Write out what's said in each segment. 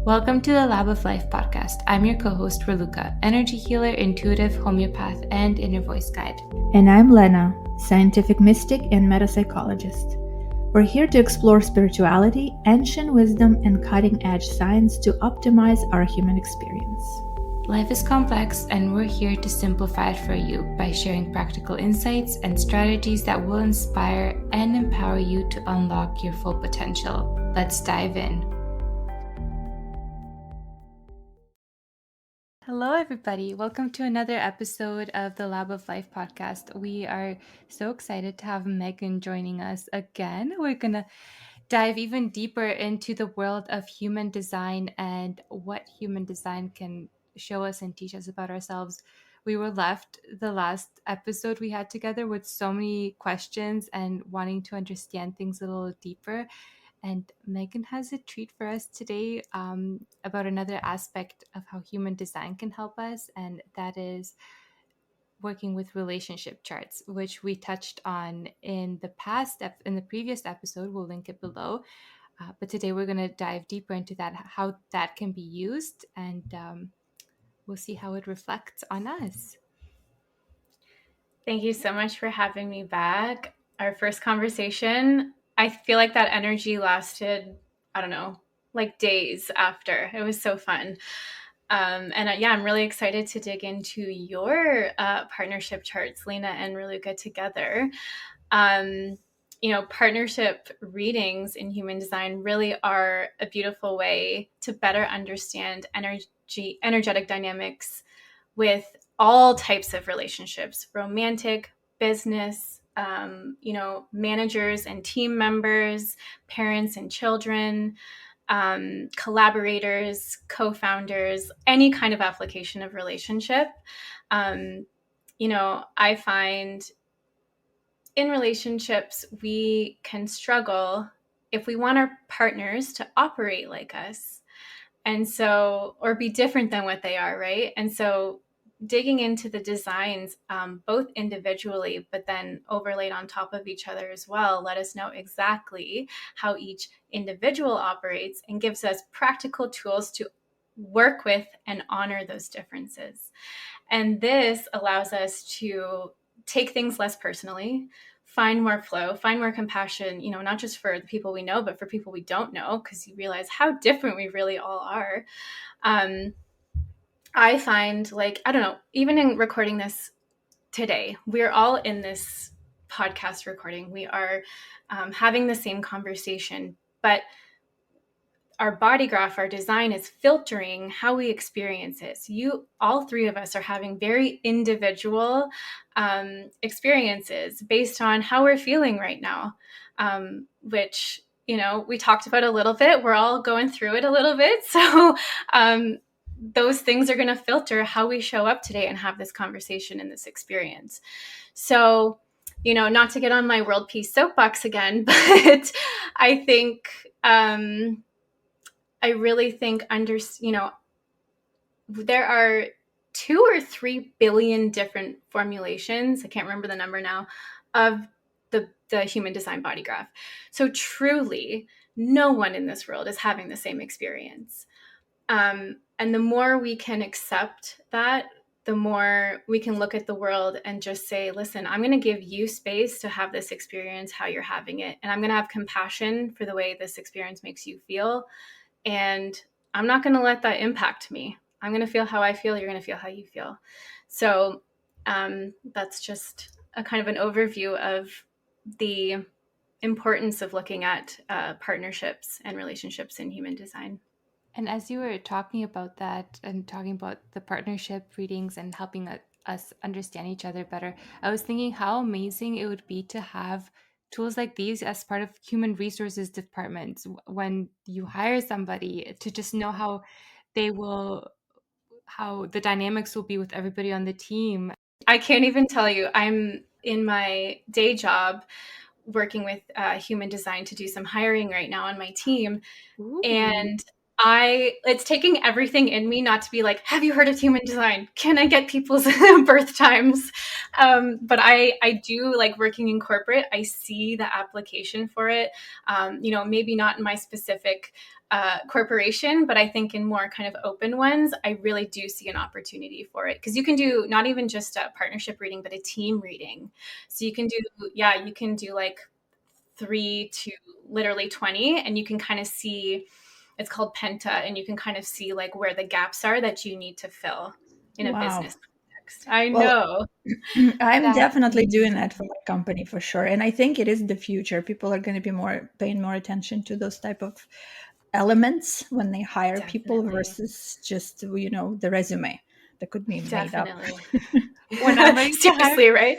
Welcome to the Lab of Life podcast. I'm your co-host, Raluca, energy healer, intuitive, homeopath, and inner voice guide. And I'm Lena, scientific mystic and metapsychologist. We're here to explore spirituality, ancient wisdom, and cutting-edge science to optimize our human experience. Life is complex, and we're here to simplify it for you by sharing practical insights and strategies that will inspire and empower you to unlock your full potential. Let's dive in. Hello, everybody. Welcome to another episode of the Lab of Life podcast. We are so excited to have Meghan joining us again. We're going to dive even deeper into the world of human design and what human design can show us and teach us about ourselves. We were left the last episode we had together with so many questions and wanting to understand things a little deeper. And Meghan has a treat for us today about another aspect of how human design can help us, and that is working with relationship charts, which we touched on in the previous episode. We'll link it below. But today we're going to dive deeper into that, how that can be used, and we'll see how it reflects on us. Thank you so much for having me back. Our first conversation, I feel like that energy lasted, I don't know, like days after. It was so fun. I'm really excited to dig into your partnership charts, Lena and Raluca, together. Partnership readings in human design really are a beautiful way to better understand energetic dynamics with all types of relationships, romantic, business, managers and team members, parents and children, collaborators, co-founders, any kind of application of relationship. I find in relationships, we can struggle if we want our partners to operate like us. And so, or be different than what they are, right? And so digging into the designs, both individually, but then overlaid on top of each other as well, let us know exactly how each individual operates and gives us practical tools to work with and honor those differences. And this allows us to take things less personally, find more flow, find more compassion, not just for the people we know, but for people we don't know, because you realize how different we really all are. I find, even in recording this today, we're all in this podcast recording. We are having the same conversation, but our body graph, our design is filtering how we experience it. So all three of us are having very individual experiences based on how we're feeling right now, which, we talked about a little bit. We're all going through it a little bit. So those things are going to filter how we show up today and have this conversation and this experience. So, not to get on my world peace soapbox again, but I think... I really think there are 2 or 3 billion different formulations, I can't remember the number now, of the human design body graph. So truly, no one in this world is having the same experience. And the more we can accept that, the more we can look at the world and just say, listen, I'm going to give you space to have this experience how you're having it. And I'm going to have compassion for the way this experience makes you feel. And I'm not going to let that impact me. I'm going to feel how I feel. You're going to feel how you feel. So that's just a kind of an overview of the importance of looking at partnerships and relationships in human design. And as you were talking about that and talking about the partnership readings and helping us understand each other better, I was thinking how amazing it would be to have tools like these as part of human resources departments when you hire somebody, to just know how the dynamics will be with everybody on the team. I can't even tell you. I'm in my day job working with human design to do some hiring right now on my team. Ooh. And it's taking everything in me not to be like, have you heard of human design? Can I get people's birth times? But I do like working in corporate. I see the application for it. Maybe not in my specific corporation, but I think in more kind of open ones, I really do see an opportunity for it, because you can do not even just a partnership reading, but a team reading. So you can do like 3 to literally 20, and you can kind of see, it's called Penta, and you can kind of see like where the gaps are that you need to fill in a Wow. business context. I Well, know. I'm That's definitely doing that for amazing. my company for sure. And I think it is the future. People are going to be more paying more attention to those type of elements when they hire people Definitely. versus just, the resume that could be made up. Definitely. When I'm ready to hire Seriously, right?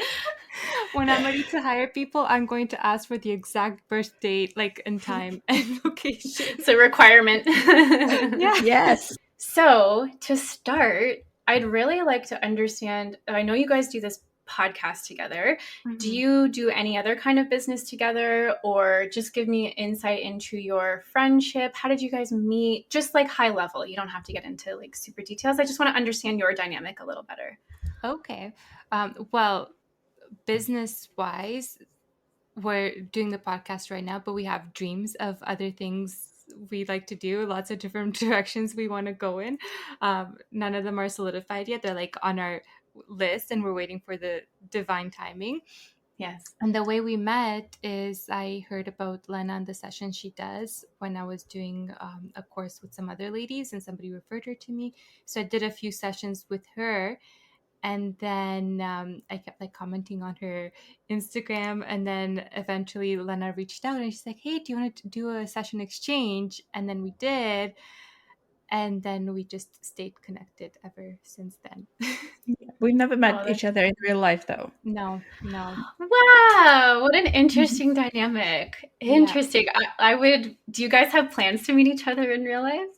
when I'm ready to hire people, I'm going to ask for the exact birth date, like and time and location. It's a requirement. Yeah. Yes. So, to start, I'd really like to understand. I know you guys do this podcast together. Do Mhm. you do any other kind of business together, or just give me insight into your friendship? How did you guys meet? Just like high level. You don't have to get into like super details. I just want to understand your dynamic a little better. Okay. Well, business wise, we're doing the podcast right now, but we have dreams of other things we like to do, lots of different directions we want to go in. None of them are solidified yet. They're like on our list and we're waiting for the divine timing. Yes. And the way we met is I heard about Lena and the session she does when I was doing a course with some other ladies, and somebody referred her to me. So I did a few sessions with her, and then I kept like commenting on her Instagram, and then eventually Lena reached out and she's like, "Hey, do you want to do a session exchange?" And then we did, and then we just stayed connected ever since then. We've never met Oh, each other in real life, though. No. wow, what an interesting dynamic. Yeah, Interesting. I would, do you guys have plans to meet each other in real life?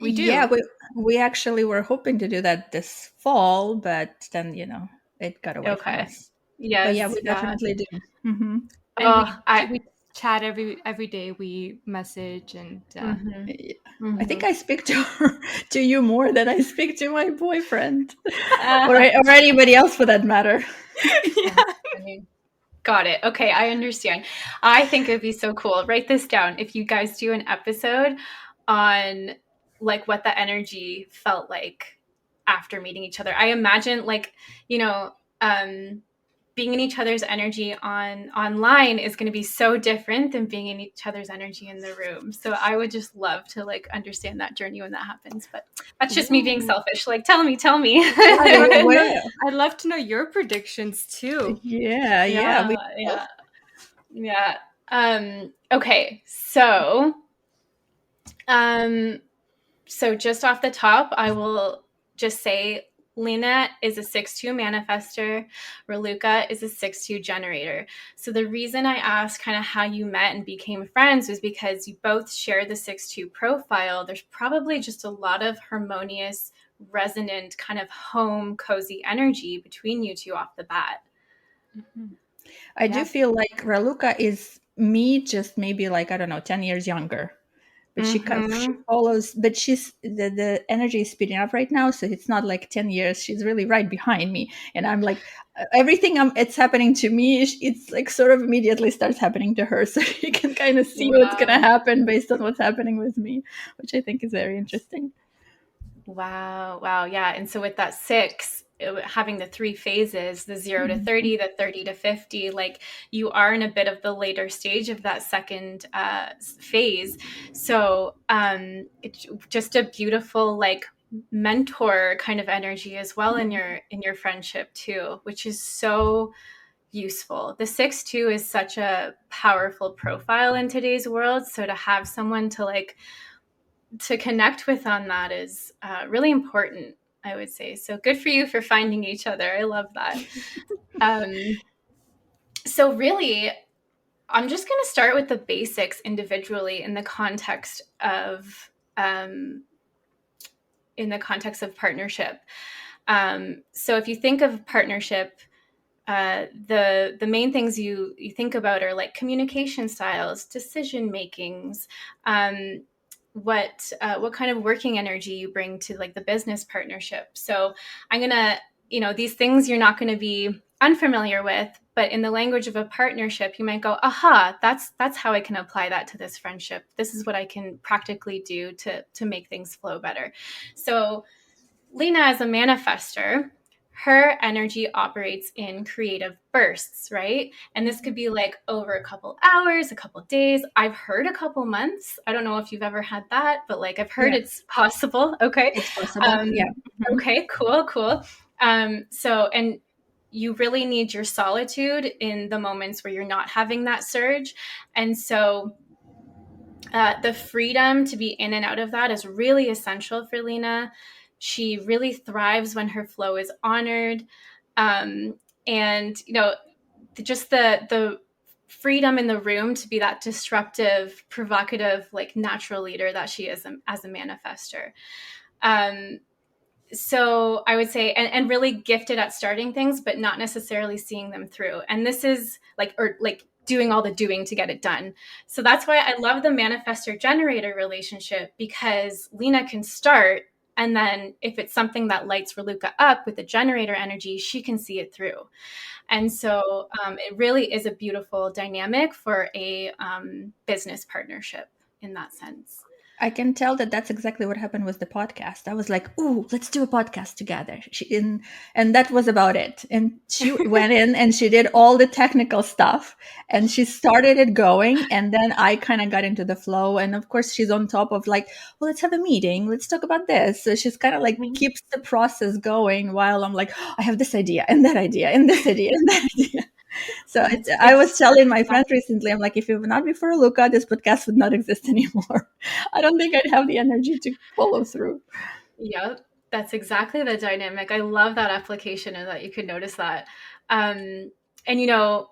we Yeah, do. we actually were hoping to do that this fall, but then, it got away from Okay. us. But yeah, Yes. we Yeah. definitely do. Hmm. And Oh, we chat every day. We message and mhm, I think mhm. I speak to her, to you more than I speak to my boyfriend or, Uh, or anybody else for that matter. yeah. got it. Okay, I understand. I think it would be so cool. Write this down. If you guys do an episode on like what the energy felt like after meeting each other. I imagine like, you know, being in each other's energy on online is going to be so different than being in each other's energy in the room. So I would just love to like understand that journey when that happens. But that's just me being Ooh. selfish. Like, tell me. I love to know. Well, I'd love to know your predictions too. yeah, we Yeah. Yeah. Okay. Um, so just off the top, I will just say Lena is a 6-2 manifester. Raluca is a 6-2 generator. So the reason I asked kind of how you met and became friends was because you both share the 6-2 profile. There's probably just a lot of harmonious, resonant, kind of home, cozy energy between you two off the bat. Mhm. I do Yeah. feel like Raluca is me, just maybe like, I don't know, 10 years younger. But she Mm-hmm. follows, but the energy is speeding up right now, so it's not like 10 years. She's really right behind me, and I'm like, everything it's happening to me, it's like sort of immediately starts happening to her. So you can kind of see what's going to Wow. happen based on what's happening with me, which I think is very interesting. Wow. Wow. Yeah. And so with that 6, having the 3 phases, the 0 to Mhm. 30, the 30 to 50, like you are in a bit of the later stage of that second phase. So it's just a beautiful, like, mentor kind of energy as well in your friendship too, which is so useful. The 6-2 is such a powerful profile in today's world. So to have someone to connect with on that is really important, I would say. So good for you for finding each other. I love that. So really, I'm just going to start with the basics individually um, in the context of partnership. So if you think of partnership, the main things you think about are like communication styles, decision makings, what kind of working energy you bring to like the business partnership. So I'm gonna, these things you're not going to be unfamiliar with, But in the language of a partnership, you might go, aha, that's how I can apply that to this friendship. This is what I can practically do to make things flow better. So Lena, as a manifester, her energy operates in creative bursts, right? And this could be like over a couple hours, a couple days. I've heard a couple months. I don't know if you've ever had that, but like I've heard Yeah, it's possible. Okay. it's possible. Yeah. Mhm. Okay, cool. So, and you really need your solitude in the moments where you're not having that surge. And so the freedom to be in and out of that is really essential for Lena. She really thrives when her flow is honored. And, you know, just the freedom in the room to be that disruptive, provocative, like natural leader that she is as a manifester. So I would say, and really gifted at starting things, but not necessarily seeing them through. And this is like, or like doing all the doing to get it done. So that's why I love the manifestor generator relationship, because Lena can start. And then if it's something that lights Raluca up with the generator energy, she can see it through. And so it really is a beautiful dynamic for a business partnership in that sense. I can tell that that's exactly what happened with the podcast. I was like, "Ooh, let's do a podcast together." And that was about it. And she went in and she did all the technical stuff, and she started it going. And then I kind of got into the flow. And of course, she's on top of like, "Well, let's have a meeting. Let's talk about this." So she's kind of like keeps the process going while I'm like, oh, "I have this idea and that idea and this idea and that idea." So I was telling my friend recently, I'm like, if it would not be for Luca, this podcast would not exist anymore. I don't think I'd have the energy to follow through. Yep, that's exactly the dynamic. I love that application and that you could notice that. And, you know,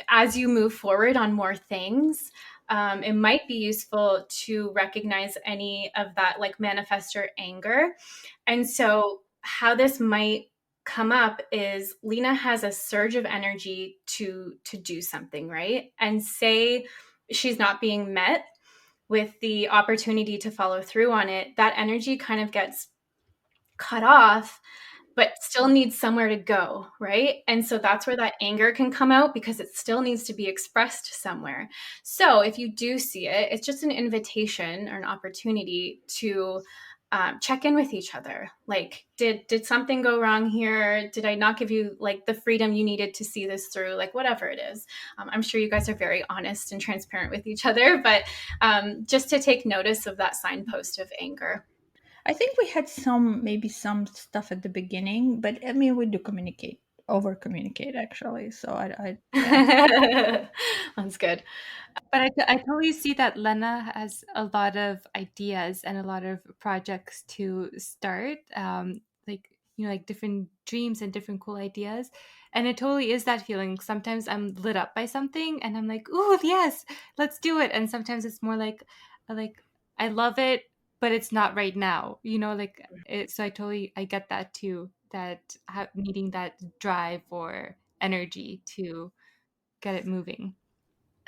as you move forward on more things, it might be useful to recognize any of that like manifestor anger. And so, how this might come up is Lena has a surge of energy to do something, right? And say she's not being met with the opportunity to follow through on it, that energy kind of gets cut off, but still needs somewhere to go, right? And so that's where that anger can come out, because it still needs to be expressed somewhere. So if you do see it, it's just an invitation or an opportunity to check in with each other. Like, did something go wrong here? Did I not give you like the freedom you needed to see this through? Like, whatever it is. I'm sure you guys are very honest and transparent with each other, but just to take notice of that signpost of anger. I think we had maybe some stuff at the beginning, but I mean, we do over communicate actually. So yeah. That's good. But I totally see that Lena has a lot of ideas and a lot of projects to start, like, you know, like different dreams and different cool ideas. And it totally is that feeling. Sometimes I'm lit up by something and I'm like, "Ooh, yes, let's do it." And sometimes it's more like I love it, but it's not right now. You know, like so I get that too. That needing that drive or energy to get it moving.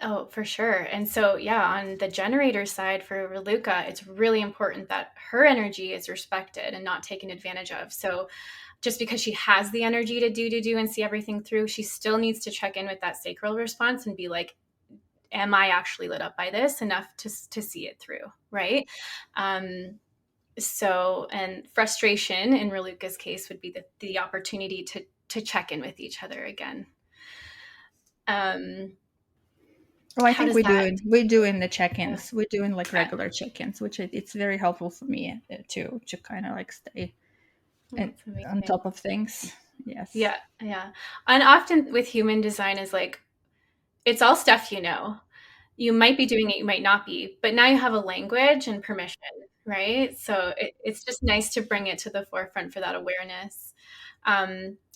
Oh, for sure. And so, yeah, on the generator side for Raluca, it's really important that her energy is respected and not taken advantage of. So, just because she has the energy to do and see everything through, she still needs to check in with that sacral response and be like, am I actually lit up by this enough to see it through? Right. So, and frustration in Raluca's case would be the opportunity to check in with each other again. Oh, I How think does that? we do in the check-ins. We're doing like regular check-ins, which it's very helpful for me to kind of like stay That's on amazing. top of things. Yes. Yeah, yeah. And often with human design is like, it's all stuff you know. You might be doing it, you might not be, but now you have a language and permission, right? So it's just nice to bring it to the forefront for that awareness.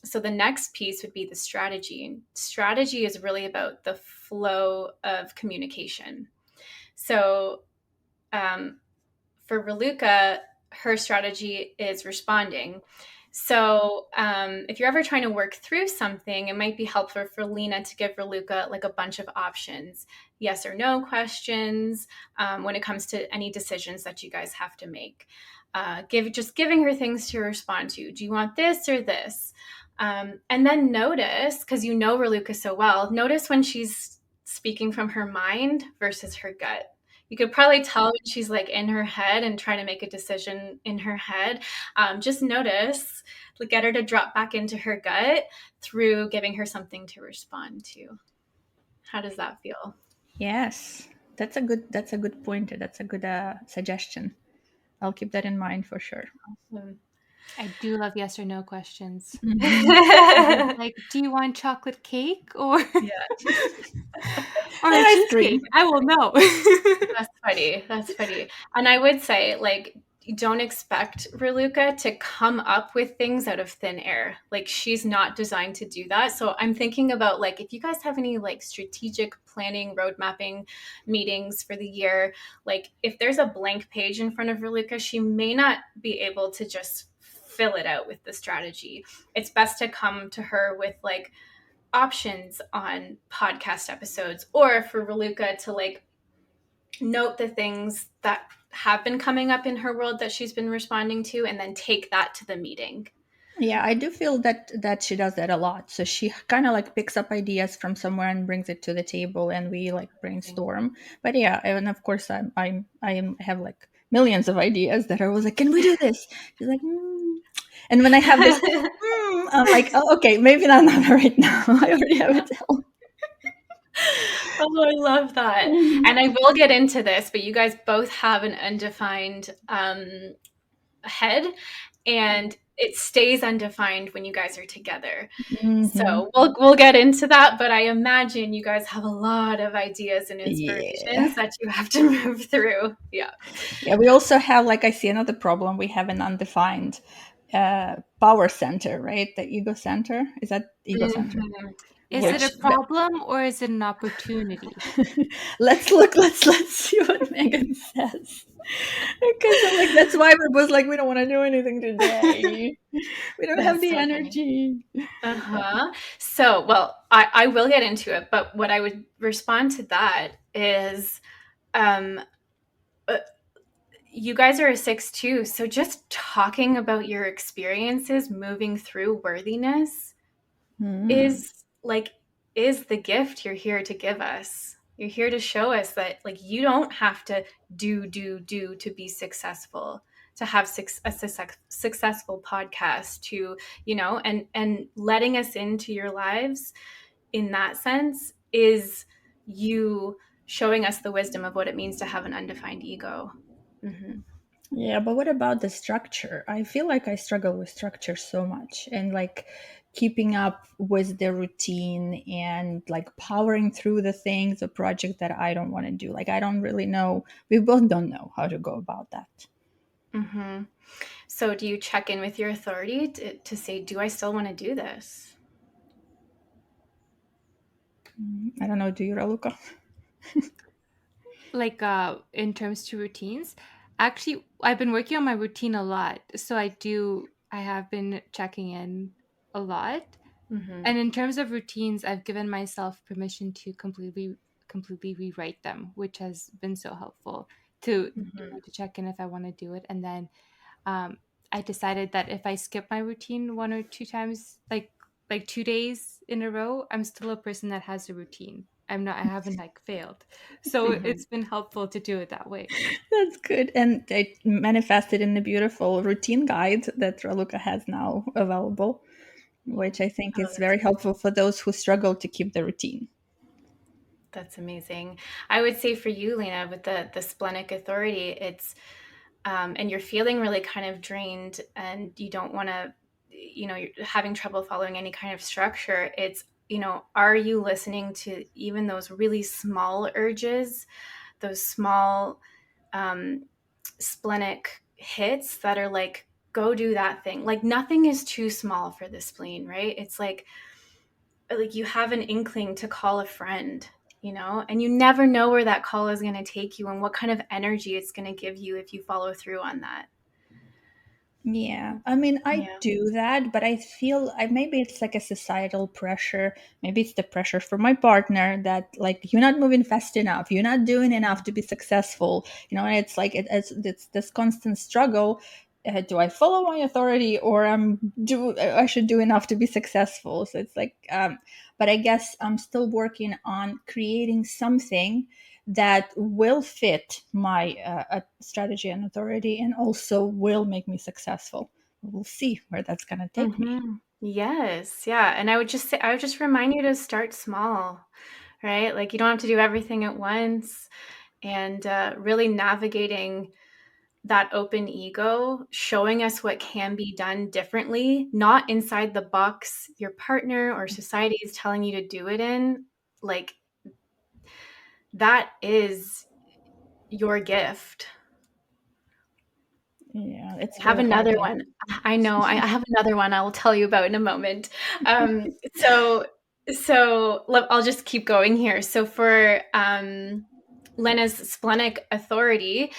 So the next piece would be the strategy. Strategy is really about the flow of communication. So for Raluca, her strategy is responding. So if you're ever trying to work through something, it might be helpful for Lena to give Raluca like a bunch of options, yes or no questions when it comes to any decisions that you guys have to make. Giving her things to respond to. Do you want this or this? And then notice, because you know Raluca so well, notice when she's speaking from her mind versus her gut. You could probably tell when she's like in her head and trying to make a decision in her head. Just notice, get her to drop back into her gut through giving her something to respond to. How does that feel? Yes, that's a good pointer. That's a good suggestion. I'll keep that in mind for sure. I do love yes or no questions. Mhm. Like, do you want chocolate cake or Yeah. or a And ice cheesecake? cream. I will know. That's funny. That's funny. And I would say, like, don't expect Raluca to come up with things out of thin air. Like, she's not designed to do that. So I'm thinking about, like, if you guys have any, like, strategic planning, road mapping meetings for the year, like, if there's a blank page in front of Raluca, she may not be able to just fill it out with the strategy. It's best to come to her with, like, options on podcast episodes, or for Raluca to, like, note the things that have been coming up in her world that she's been responding to, and then take that to the meeting. Yeah, I do feel that she does that a lot. So she kind of like picks up ideas from somewhere and brings it to the table, and we like brainstorm. But yeah, and of course I have like millions of ideas that I was like, can we do this? She's like, and when I have this, I'm like, oh, okay, maybe not right now. I already have it. Oh, I love that. And I will get into this, but you guys both have an undefined head, and it stays undefined when you guys are together. Mhm. So we'll get into that, but I imagine you guys have a lot of ideas and Yeah. inspirations that you have to move through. Yeah. Yeah, we also have, like, I see another problem. We have an undefined power center, right? The ego center. Is that ego center? Mhm. Is Yeah. it a Which problem or is it an opportunity? let's look. Let's see what Megan says. Because I'm like, that's why we're both like, we don't want to do anything today. We don't have That's the so funny. energy. Uh-huh. So, well, I will get into it, but what I would respond to that is um uh, you guys are a 6-2, so just talking about your experiences moving through worthiness Hmm. is like is the gift you're here to give us. You're here to show us that, like, you don't have to do to be successful, to have successful podcast, to, and letting us into your lives in that sense is you showing us the wisdom of what it means to have an undefined ego. Mm-hmm. Yeah, but what about the structure? I feel like I struggle with structure so much, and like keeping up with the routine and like powering through the things, the project that I don't want to do. Like, I don't really know. We both don't know how to go about that. Mm-hmm. So do you check in with your authority to say, do I still want to do this? I don't know. Do you, Raluca? Like in terms to routines, actually I've been working on my routine a lot. So I have been checking in a lot. Mm-hmm. And in terms of routines, I've given myself permission to completely rewrite them, which has been so helpful to Mm-hmm. to check in if I want to do it. And then um, I decided that if I skip my routine one or two times, like 2 days in a row, I'm still a person that has a routine. I haven't like failed. So Mm-hmm. it's been helpful to do it that way. That's good. And it manifested in the beautiful routine guide that Raluca has now available, which I think Oh, is very helpful for those who struggle to keep the routine. that's amazing. I would say for you, Lena, with the splenic authority, it's and you're feeling really kind of drained, and you don't want to, you're having trouble following any kind of structure. It's, are you listening to even those really small urges, those small splenic hits that are like, go do that thing? Like, nothing is too small for the spleen, right? It's like you have an inkling to call a friend, and you never know where that call is going to take you and what kind of energy it's going to give you if you follow through on that. Yeah, I mean, I Yeah. do that, but I feel maybe it's like a societal pressure. Maybe it's the pressure from my partner that like you're not moving fast enough, you're not doing enough to be successful. And it's like it's this constant struggle. do I follow my authority, or I should do enough to be successful? So it's like, but I guess I'm still working on creating something that will fit my strategy and authority, and also will make me successful. We'll see where that's going to take me. Yes, yeah. And I would just remind you to start small, right? Like you don't have to do everything at once, and really navigating that open ego, showing us what can be done differently, not inside the box your partner or society is telling you to do it in. Like that is your gift. Yeah, it's I have very hard. another one. I know. I have another one I will tell you about in a moment. Um, so, I'll just keep going here. So for Lena's splenic authority,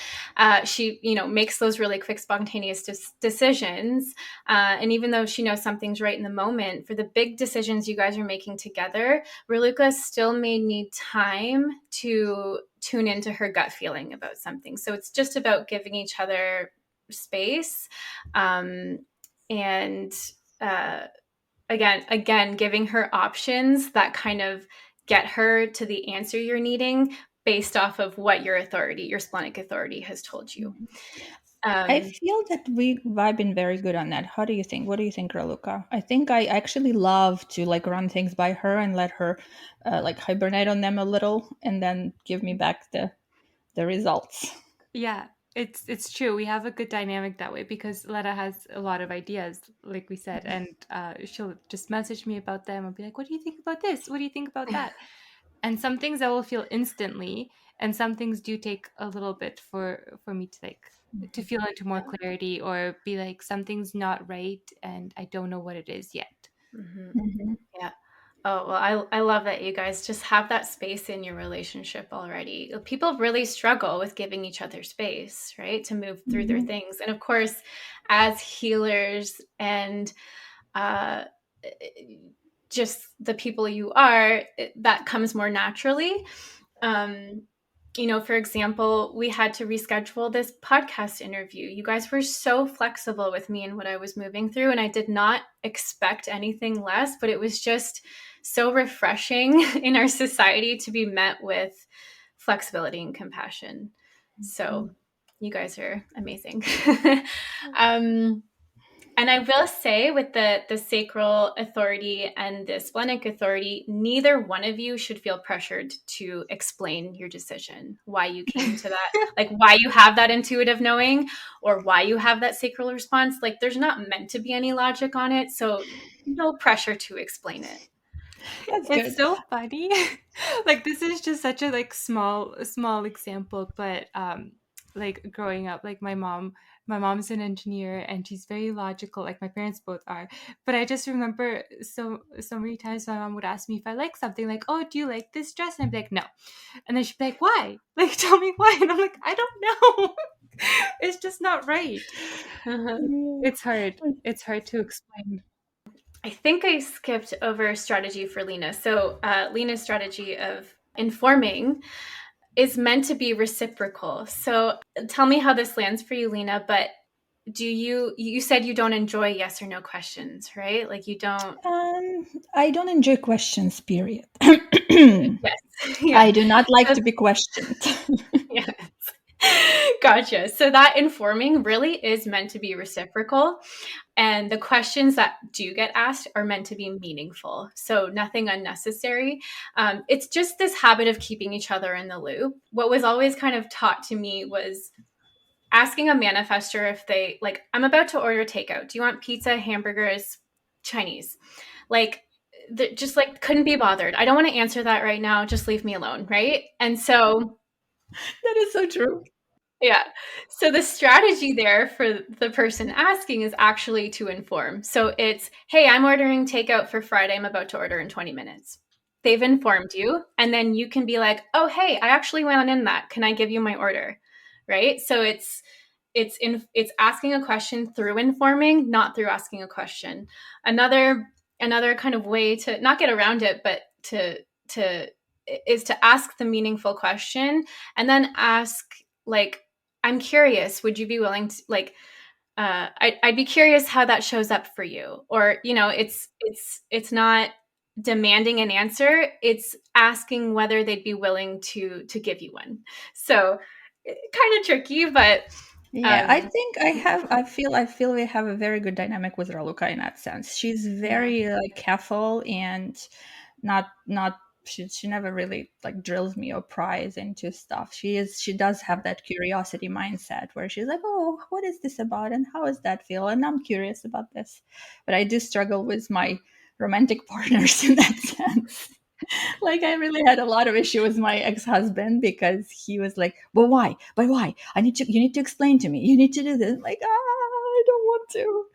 she makes those really quick, spontaneous decisions. And even though she knows something's right in the moment, for the big decisions you guys are making together, Raluca still may need time to tune into her gut feeling about something. So it's just about giving each other space, and uh, again giving her options that kind of get her to the answer you're needing based off of what your splenic authority has told you. I feel that I've been very good on that. How do you think? What do you think, Raluca? I think I actually love to like run things by her and let her like hibernate on them a little, and then give me back the results. Yeah, it's true. We have a good dynamic that way because Letta has a lot of ideas, like we said, and she'll just message me about them. I'll be like, "What do you think about this? What do you think about that?" And some things I will feel instantly, and some things do take a little bit for me to to feel into more clarity or be like something's not right and I don't know what it is yet. Mhm. Yeah. Oh, well, I love that you guys just have that space in your relationship already. People really struggle with giving each other space, right, to move through their Mhm. things. And of course, as healers and uh, just the people you are, that comes more naturally. Um, for example, we had to reschedule this podcast interview. You guys were so flexible with me and what I was moving through, and I did not expect anything less, but it was just so refreshing in our society to be met with flexibility and compassion. So, you guys are amazing. um, and I will say with the sacral authority and the splenic authority, neither one of you should feel pressured to explain your decision, why you came to that, like why you have that intuitive knowing or why you have that sacral response. Like there's not meant to be any logic on it. So no pressure to explain it. That's It's good. so funny. Like this is just such a small example, but like growing up, like my mom's an engineer and she's very logical, like my parents both are. But I just remember so many times my mom would ask me if I like something, like, "Oh, do you like this dress?" And I'd be like, "No." And then she'd be like, "Why?" Like, "Tell me why." And I'm like, "I don't know." It's just not right. Yeah. It's hard. It's hard to explain. I think I skipped over strategy for Lena. So Lena's strategy of informing is meant to be reciprocal. So tell me how this lands for you, Lena, but you said you don't enjoy yes or no questions, right? Like you don't. I don't enjoy questions, period. Yes. Yeah. I do not like So, to be questioned. yes. Gotcha. So that informing really is meant to be reciprocal. And the questions that do get asked are meant to be meaningful. So nothing unnecessary. It's just this habit of keeping each other in the loop. What was always kind of taught to me was asking a manifester if they, like, I'm about to order takeout. Do you want pizza, hamburgers, Chinese? Like, just like couldn't be bothered. I don't want to answer that right now. Just leave me alone. Right. And so, That is so true. yeah. So the strategy there for the person asking is actually to inform. So it's, hey, I'm ordering takeout for Friday. I'm about to order in 20 minutes. They've informed you. And then you can be like, oh, hey, I actually went in that. Can I give you my order? Right. So it's asking a question through informing, not through asking a question. Another kind of way to not get around it, but to is to ask the meaningful question and then ask, like, I'm curious, would you be willing to, like, I'd be curious how that shows up for you. Or, it's not demanding an answer, it's asking whether they'd be willing to give you one. So kind of tricky, but Yeah, I um think I feel we have a very good dynamic with Raluca in that sense. She's yeah. very like careful and not she never really like drills me or pries into stuff. She does have that curiosity mindset where she's like, "Oh, what is this about and how does that feel?" And I'm curious about this. But I do struggle with my romantic partners in that sense. Like I really had a lot of issue with my ex-husband because he was like, "But why? But why? You need to explain to me. You need to do this." I'm like, I don't want to.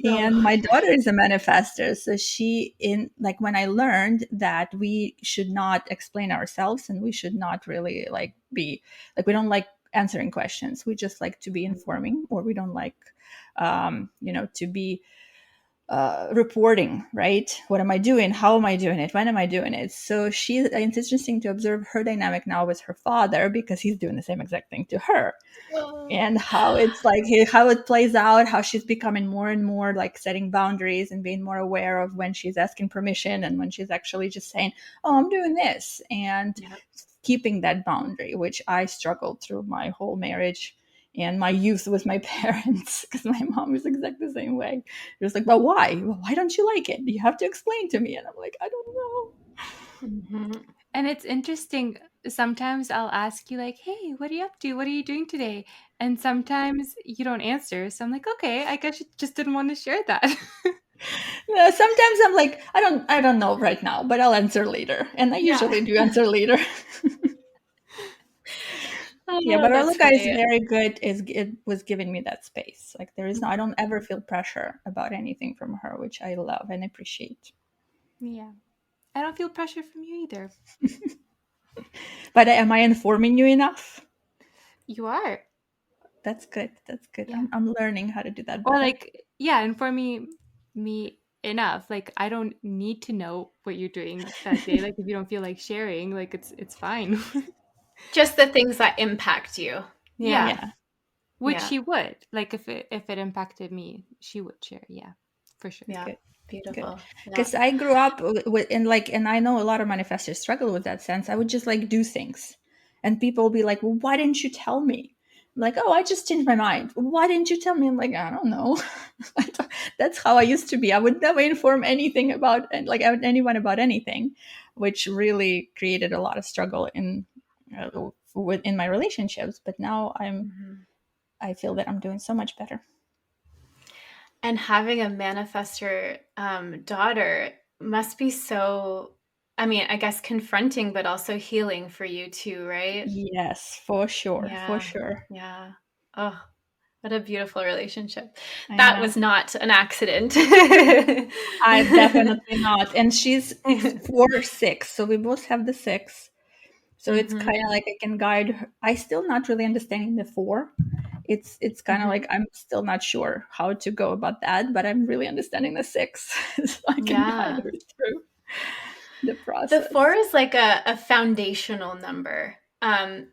And Oh, my daughter is a manifester, so she in like when I learned that we should not explain ourselves and we should not really like be like we don't like answering questions. We just like to be informing, or we don't like to be reporting, right? What am I doing? How am I doing it? When am I doing it? So it's interesting to observe her dynamic now with her father because he's doing the same exact thing to her, oh. and how it's like how it plays out, how she's becoming more and more like setting boundaries and being more aware of when she's asking permission and when she's actually just saying, "Oh, I'm doing this," and Yeah. keeping that boundary, which I struggled through my whole marriage and my youth with my parents because my mom was exactly the same way. It was like, "But why? Well, why don't you like it? You have to explain to me." And I'm like, "I don't know." Mhm. And it's interesting. Sometimes I'll ask you, like, hey, what are you up to? What are you doing today? And sometimes you don't answer. So I'm like, okay, I guess you just didn't want to share that. Sometimes I'm like, I don't know right now, but I'll answer later, and I Yeah. usually do answer later. Yeah, Oh, but that's Raluca is funny. very good. Is It was giving me that space. Like there is no, I don't ever feel pressure about anything from her, which I love and appreciate. Yeah. I don't feel pressure from you either. But am I informing you enough? You are. That's good. That's good. Yeah. I'm learning how to do that Or better. like, yeah, and for me enough. Like I don't need to know what you're doing that day. Like if you don't feel like sharing, like it's fine. Just the things that impact you. Yeah. Yeah. Yeah. Which Yeah. she would. Like if it impacted me, she would share. Yeah. For sure. Yeah. Good. Good. Beautiful. Yeah. Because I grew up with, and I know a lot of manifestors struggle with that sense. I would just like do things, and people will be like, "Well, why didn't you tell me?" I'm like, "Oh, I just changed my mind." "Why didn't you tell me?" I'm like, "I don't know." That's how I used to be. I would never inform anything about like anyone about anything, which really created a lot of struggle in my relationships. But now Mhm. I feel that I'm doing so much better. And having a manifestor daughter must be so, I mean, I guess confronting, but also healing for you too, right? Yes, for sure, for Yeah. sure. Yeah. Oh, what a beautiful relationship. I That know. was not an accident. I definitely not. And she's 4 6, so we both have the 6. So it's Hmm. kind of like I can guide her. I still not really understanding the 4. It's kind of Hmm. like I'm still not sure how to go about that, but I'm really understanding the 6, so I can guide Yeah. her through the The four process. is like a foundational number.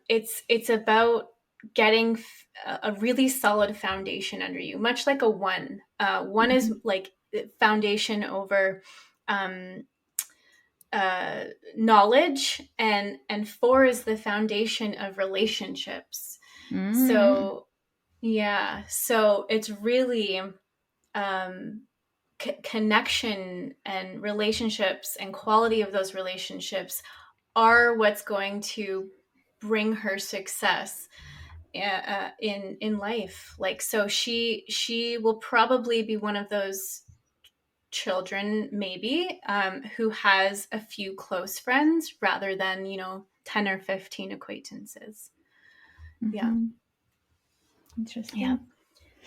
It's about getting a really solid foundation under you, much like a one. One is Mhm. like foundation over um, uh, knowledge, and four is the foundation of relationships. Mm. So yeah, so it's really um, connection and relationships and quality of those relationships are what's going to bring her success in life. Like, so she will probably be one of those children, maybe, who has a few close friends rather than 10 or 15 acquaintances. Yeah. Mhm. Yeah. Interesting.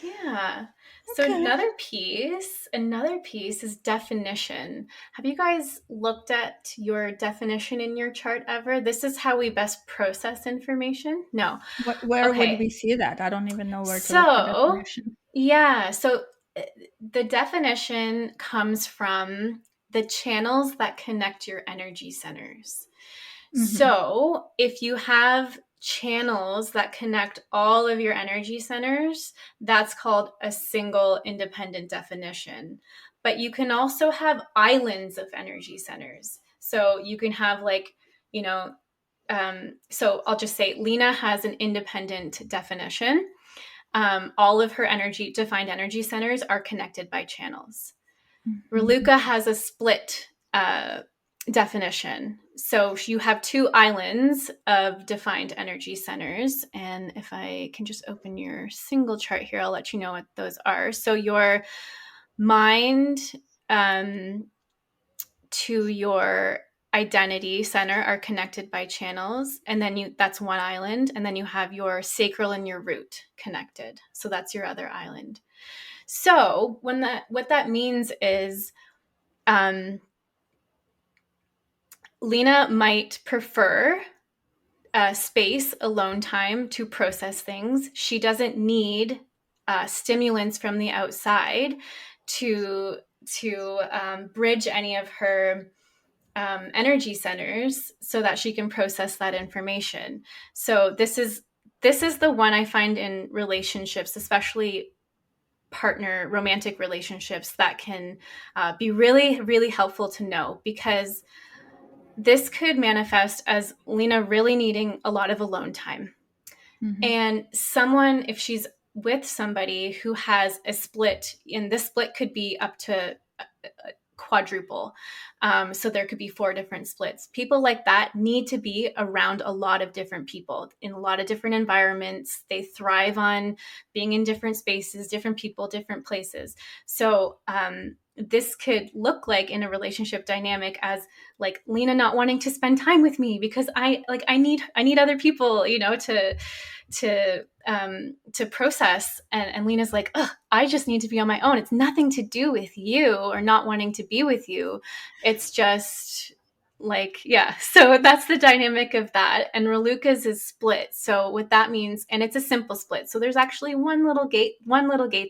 Yeah. So Okay. another piece is definition. Have you guys looked at your definition in your chart ever? This is how we best process information. No. Where would Okay. we see that? I don't even know where to look for So, definition. yeah, so uh, the definition comes from the channels that connect your energy centers. Mhm. So, if you have channels that connect all of your energy centers, that's called a single independent definition. But you can also have islands of energy centers. So you can have like, you know, so I'll just say Lena has an independent definition. All of her defined energy centers are connected by channels. Raluca has a split definition. So you have two islands of defined energy centers. And if I can just open your single chart here, I'll let you know what those are. So your mind to your identity center are connected by channels, and then that's one island, and then you have your sacral and your root connected, so that's your other island. So what that means is Lena might prefer space, alone time to process things. She doesn't need stimulants from the outside to bridge any of her energy centers so that she can process that information. So this is the one I find in relationships, especially partner romantic relationships, that can be really, really helpful to know, because this could manifest as Lena really needing a lot of alone time. Mm-hmm. And someone, if she's with somebody who has a split, and this split could be up to quadruple. So there could be 4 different splits. People like that need to be around a lot of different people in a lot of different environments. They thrive on being in different spaces, different people, different places. So this could look like in a relationship dynamic as like Lena not wanting to spend time with me because I need other people, to process, and Lena's like, I just need to be on my own. It's nothing to do with you or not wanting to be with you. It's just like, yeah. So that's the dynamic of that. And Raluca's is split. So what that means, and it's a simple split. So there's actually one little gate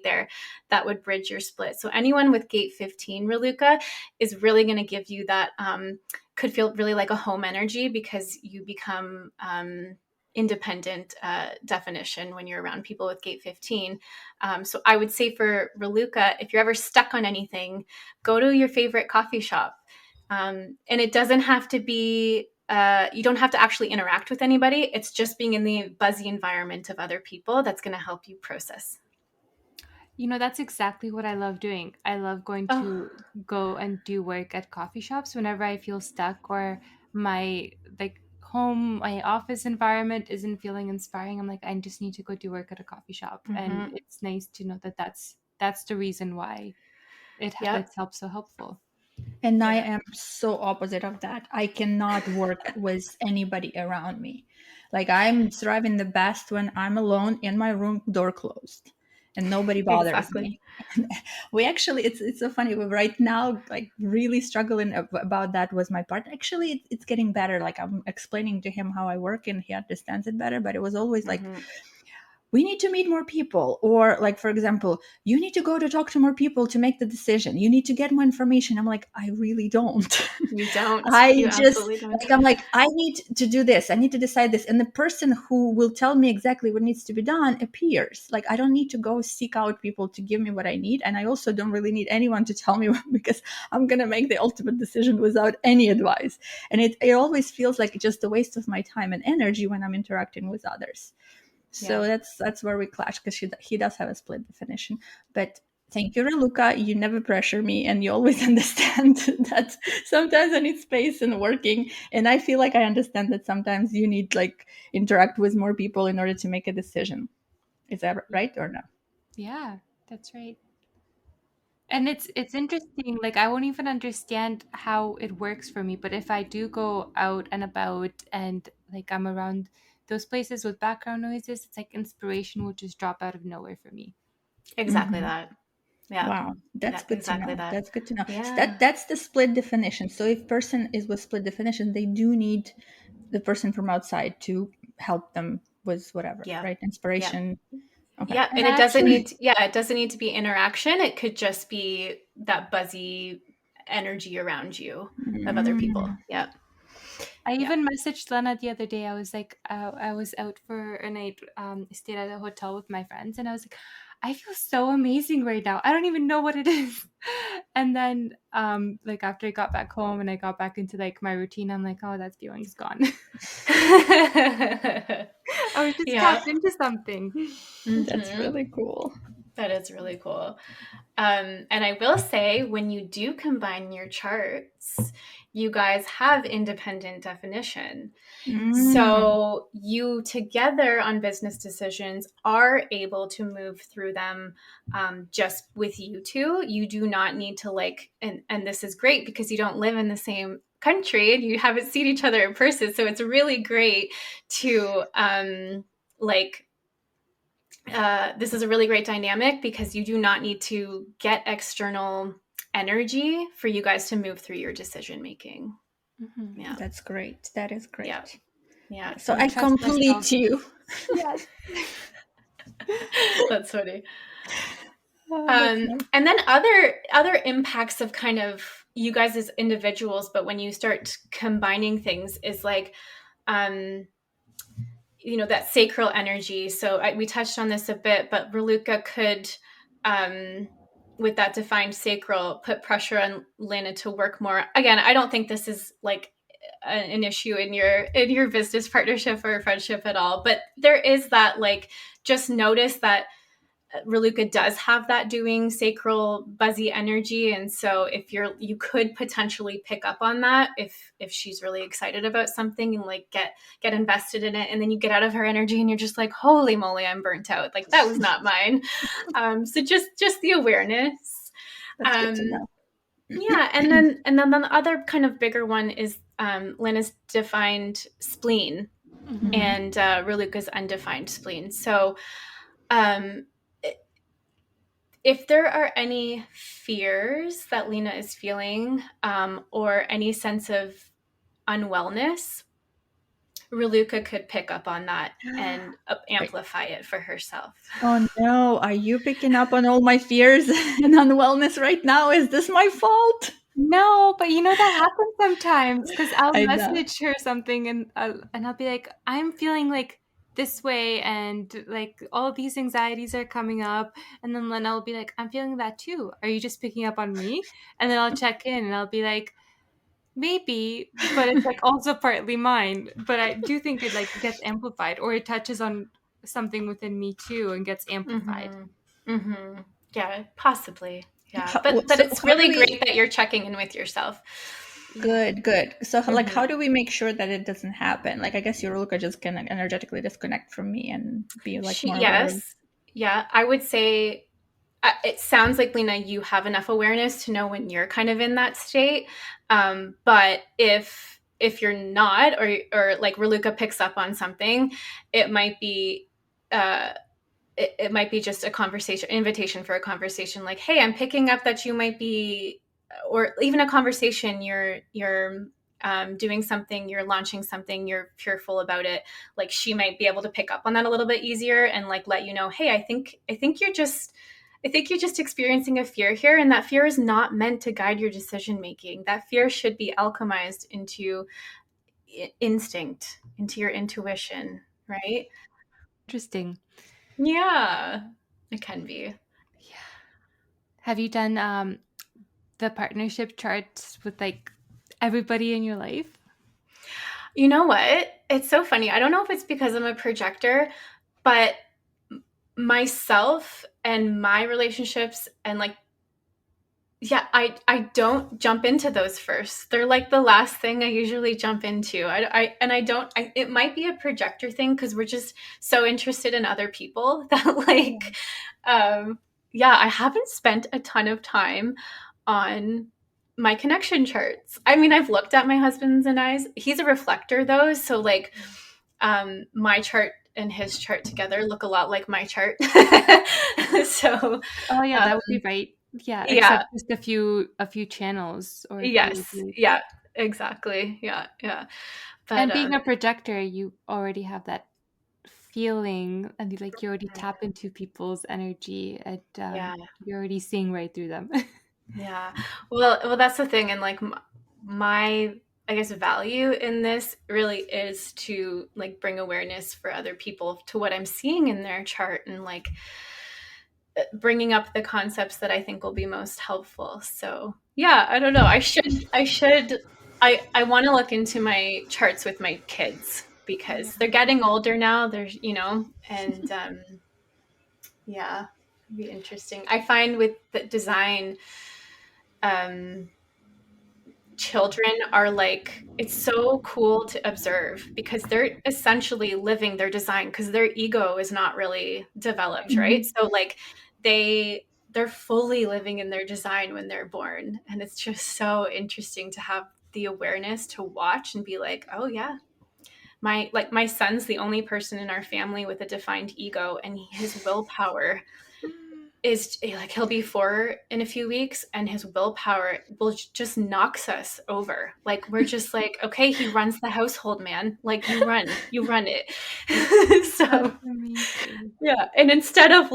there that would bridge your split. So anyone with gate 15 Raluca is really going to give you that, could feel really like a home energy, because you become independent definition when you're around people with gate 15. So I would say for Raluca, if you're ever stuck on anything, go to your favorite coffee shop. And it doesn't have to be, you don't have to actually interact with anybody. It's just being in the buzzy environment of other people that's going to help you process. That's exactly what I love doing. I love going to go and do work at coffee shops whenever I feel stuck, or my my office environment isn't feeling inspiring. I'm like, I just need to go do work at a coffee shop. Mm-hmm. And it's nice to know that that's the reason why it's so helpful. And I am so opposite of that. I cannot work with anybody around me. Like, I'm thriving the best when I'm alone in my room, door closed, and nobody bothers me. We actually, it's so funny. We're right now, like, really struggling about that with my partner. Actually, it's getting better. Like, I'm explaining to him how I work, and he understands it better. But it was always like, we need to meet more people, or like, for example, you need to go to talk to more people to make the decision, you need to get more information. I'm like, I really don't. You don't. You absolutely don't. Like, I'm like, I need to do this, I need to decide this, and the person who will tell me exactly what needs to be done appears. Like, I don't need to go seek out people to give me what I need, and I also don't really need anyone to tell me because I'm gonna make the ultimate decision without any advice. And it always feels like just a waste of my time and energy when I'm interacting with others. So that's where we clash, because he does have a split definition. But thank you, Raluca. You never pressure me, and you always understand that sometimes I need space and working. And I feel like I understand that sometimes you need like interact with more people in order to make a decision. Is that right or no? Yeah, that's right. And it's interesting. Like, I won't even understand how it works for me, but if I do go out and about and like I'm around those places with background noises, it's like inspiration will just drop out of nowhere for me. Exactly that. Yeah. Wow, that's good exactly to know. that. That's good to know. Yeah. So that's the split definition. So if person is with split definition, they do need the person from outside to help them with whatever, right? Inspiration. Okay. Yeah, and it doesn't need to be interaction. It could just be that buzzy energy around you of other people. Yeah. I Yeah. even messaged Lena the other day. I was like, I was out for a night, stayed at a hotel with my friends, and I was like, I feel so amazing right now. I don't even know what it is. And then, like after I got back home and I got back into like my routine, I'm like, oh, that feeling's gone. I was just Yeah. tapped into something. That's Mhm. really cool. That is really cool. And I will say, when you do combine your charts, you guys have independent definition. Mm. So you together on business decisions are able to move through them just with you two. You do not need to like, and this is great because you don't live in the same country and you haven't seen each other in person. So it's really great to like this is a really great dynamic because you do not need to get external energy for you guys to move through your decision making. Mhm. Yeah. That's great. That is great. Yeah. Yeah. So We I trust complete ourselves. you. Yes. That's funny. Oh, that's nice. And then other impacts of kind of you guys as individuals, but when you start combining things is like that sacral energy. So we touched on this a bit, but Raluca could, with that defined sacral, put pressure on Lena to work more. Again, I don't think this is like an issue in your business partnership or friendship at all, but there is that like just notice that Raluca does have that doing sacral buzzy energy, and so if you could potentially pick up on that if she's really excited about something and like get invested in it, and then you get out of her energy and you're just like, holy moly, I'm burnt out. Like that was not mine. So just the awareness. That's good to Um, know. yeah, and then the other kind of bigger one is Lena's defined spleen Mhm. and Raluca's undefined spleen. So um, if there are any fears that Lena is feeling or any sense of unwellness, Raluca could pick up on that and Wait. amplify it for herself. Oh no, are you picking up on all my fears and unwellness right now? Is this my fault? No, but that happens sometimes because I'll I know. message her something and I'll be like, I'm feeling like this way and like all these anxieties are coming up, and then Lena will be like, I'm feeling that too. Are you just picking up on me? And then I'll check in and I'll be like, maybe, but it's like also partly mine. But I do think it like gets amplified or it touches on something within me too and gets amplified. Mm-hmm. Mm-hmm. Yeah, possibly. Yeah, How, but so it's how do really we? great that you're checking in with yourself. Yeah. Good, good. So like, Mm-hmm. how do we make sure that it doesn't happen? Like, I guess your Luca just can energetically disconnect from me and be like more aware of. Yes. Yeah, I would say it sounds like, Lena, you have enough awareness to know when you're kind of in that state. But if you're not, or like Raluca picks up on something, it might be uh, it might be just a conversation, invitation for a conversation. Like, hey, I'm picking up that you might be, or even a conversation. You're doing something, you're launching something, you're fearful about it. Like she might be able to pick up on that a little bit easier and like let you know, hey, I think you're just experiencing a fear here, and that fear is not meant to guide your decision making. That fear should be alchemized into instinct, into your intuition, right? Interesting. Yeah, it can be. Yeah. Have you done the partnership charts with like everybody in your life? You know what? It's so funny. I don't know if it's because I'm a projector, but myself and my relationships and like yeah, I don't jump into those first. They're like the last thing I usually jump into. I don't. It might be a projector thing because we're just so interested in other people that like, um, yeah, I haven't spent a ton of time on my connection charts. I mean, I've looked at my husband's and I's. He's a reflector though, so like, my chart and his chart together look a lot like my chart. So, Oh yeah, um, that would be right. Yeah, except yeah. just a few channels or a few Yes. groups. Yeah. Exactly. Yeah. Yeah. But And being a projector, you already have that feeling and like you already tap into people's energy and yeah. you're already seeing right through them. Yeah. Well, that's the thing, and like my I guess, value in this really is to like bring awareness for other people to what I'm seeing in their chart, and like bringing up the concepts that I think will be most helpful. So yeah, I don't know. I want to look into my charts with my kids because they're getting older now. They're, and yeah, it'd be interesting. I find with the design, um, children are like, it's so cool to observe because they're essentially living their design because their ego is not really developed, right? Mhm. So like they're fully living in their design when they're born, and it's just so interesting to have the awareness to watch and be like, oh yeah, my son's the only person in our family with a defined ego, and his willpower is like, he'll be 4 in a few weeks and his willpower will just knocks us over. Like we're just like, okay, he runs the household, man, like you run it. That's So amazing. yeah, and instead of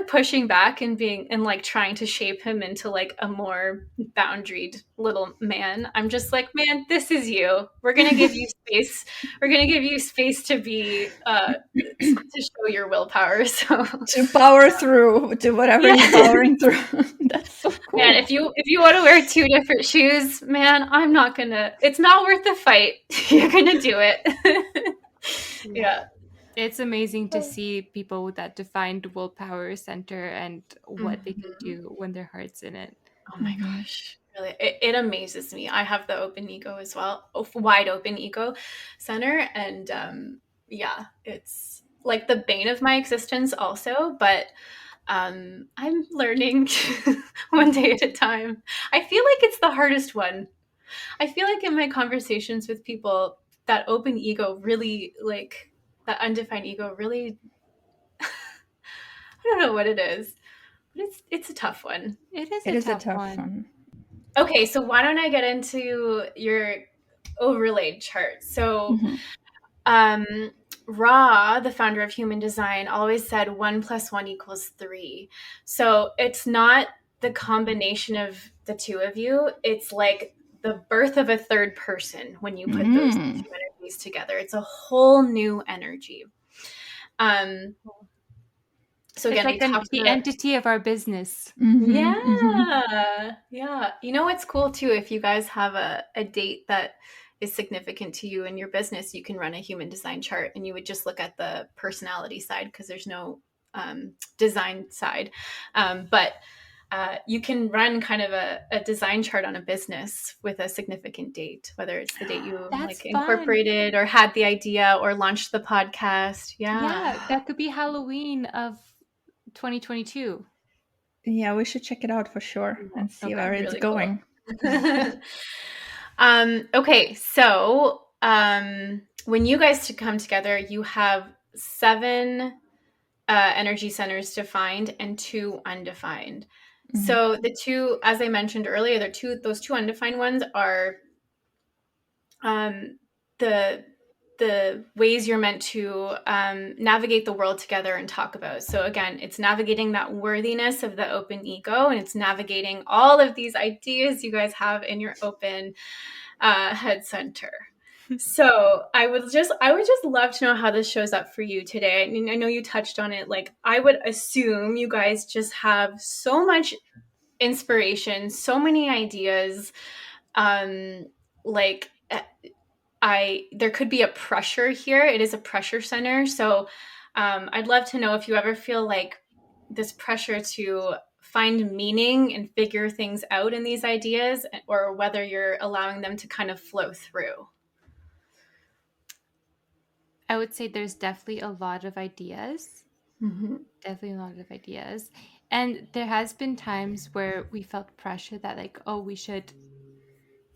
pushing back and being and like trying to shape him into like a more boundaried little man, I'm just like, man, this is you. We're gonna give you space. We're gonna give you space to be to show your willpower. So To power through to whatever yeah. you're powering through. That's so Man, cool. if you want to wear 2 different shoes, man, I'm not gonna. It's not worth the fight. You're gonna do it. Yeah. Yeah. It's amazing to see people with that defined willpower center and what they can Mhm. do when their heart's in it. Oh my Mhm. gosh, really, it amazes me. I have the open ego as well, wide open ego center, and yeah, it's like the bane of my existence also. But I'm learning one day at a time. I feel like it's the hardest one. I feel like in my conversations with people, that open ego really, like that undefined ego really, I don't know what it is, but it's a tough one. It is It a is a tough tough one. one. Okay, so why don't I get into your overlaid chart? So Mhm. um Ra, the founder of Human Design, always said 1 + 1 = 3. So it's not the combination of the two of you, it's like the birth of a third person when you put those Mm. two energies together. It's a whole new energy. Um, so It's again, we like talked the about, entity of our business. Mhm. Mhm. yeah. You know what's cool too? If you guys have a date that is significant to you in your business, you can run a human design chart and you would just look at the personality side because there's no design side. But you can run kind of a design chart on a business with a significant date, whether it's the date you That's like fun. incorporated or had the idea or launched the podcast. Yeah. Yeah, that could be Halloween of 2022. Yeah, we should check it out for sure and see Okay. where it's Really cool. going. Okay, so when you guys to come together, you have 7 energy centers defined and 2 undefined. Mhm. So the two, as I mentioned earlier, those 2 undefined ones are um, the ways you're meant to navigate the world together and talk about. So again, it's navigating that worthiness of the open ego, and it's navigating all of these ideas you guys have in your open head center. So I would just love to know how this shows up for you today. I mean, I know you touched on it. Like, I would assume you guys just have so much inspiration, so many ideas. Like I there could be a pressure here. It is a pressure center. So I'd love to know if you ever feel like this pressure to find meaning and figure things out in these ideas, or whether you're allowing them to kind of flow through. I would say there's definitely a lot of ideas. Mm-hmm. Definitely a lot of ideas. And there has been times where we felt pressure that like, oh, we should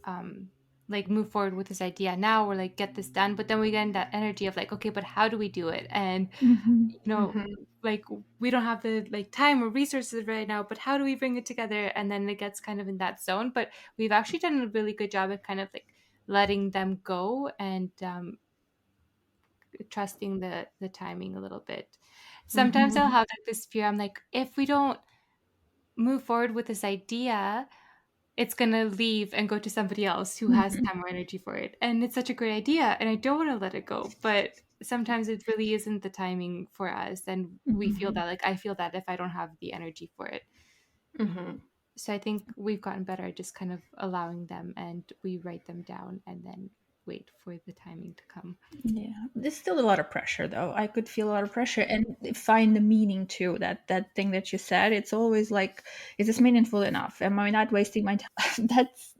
um like move forward with this idea now or like get this done. But then we get in that energy of like, okay, but how do we do it? And Mhm. you know, Mm-hmm. like we don't have the like time or resources right now, but how do we bring it together? And then it gets kind of in that zone. But we've actually done a really good job at kind of like letting them go and trusting the timing a little bit. Sometimes Mm-hmm. I'll have like this fear. I'm like, if we don't move forward with this idea, it's going to leave and go to somebody else who has Mhm. time or energy for it. And it's such a great idea. And I don't want to let it go. But sometimes it really isn't the timing for us. And we feel Mhm. that, like, I feel that if I don't have the energy for it. Mm-hmm. So I think we've gotten better at just kind of allowing them, and we write them down and then wait for the timing to come. Yeah, there's still a lot of pressure, though. I could feel a lot of pressure and find the meaning too. That thing that you said, it's always like, is this meaningful enough? Am I not wasting my time?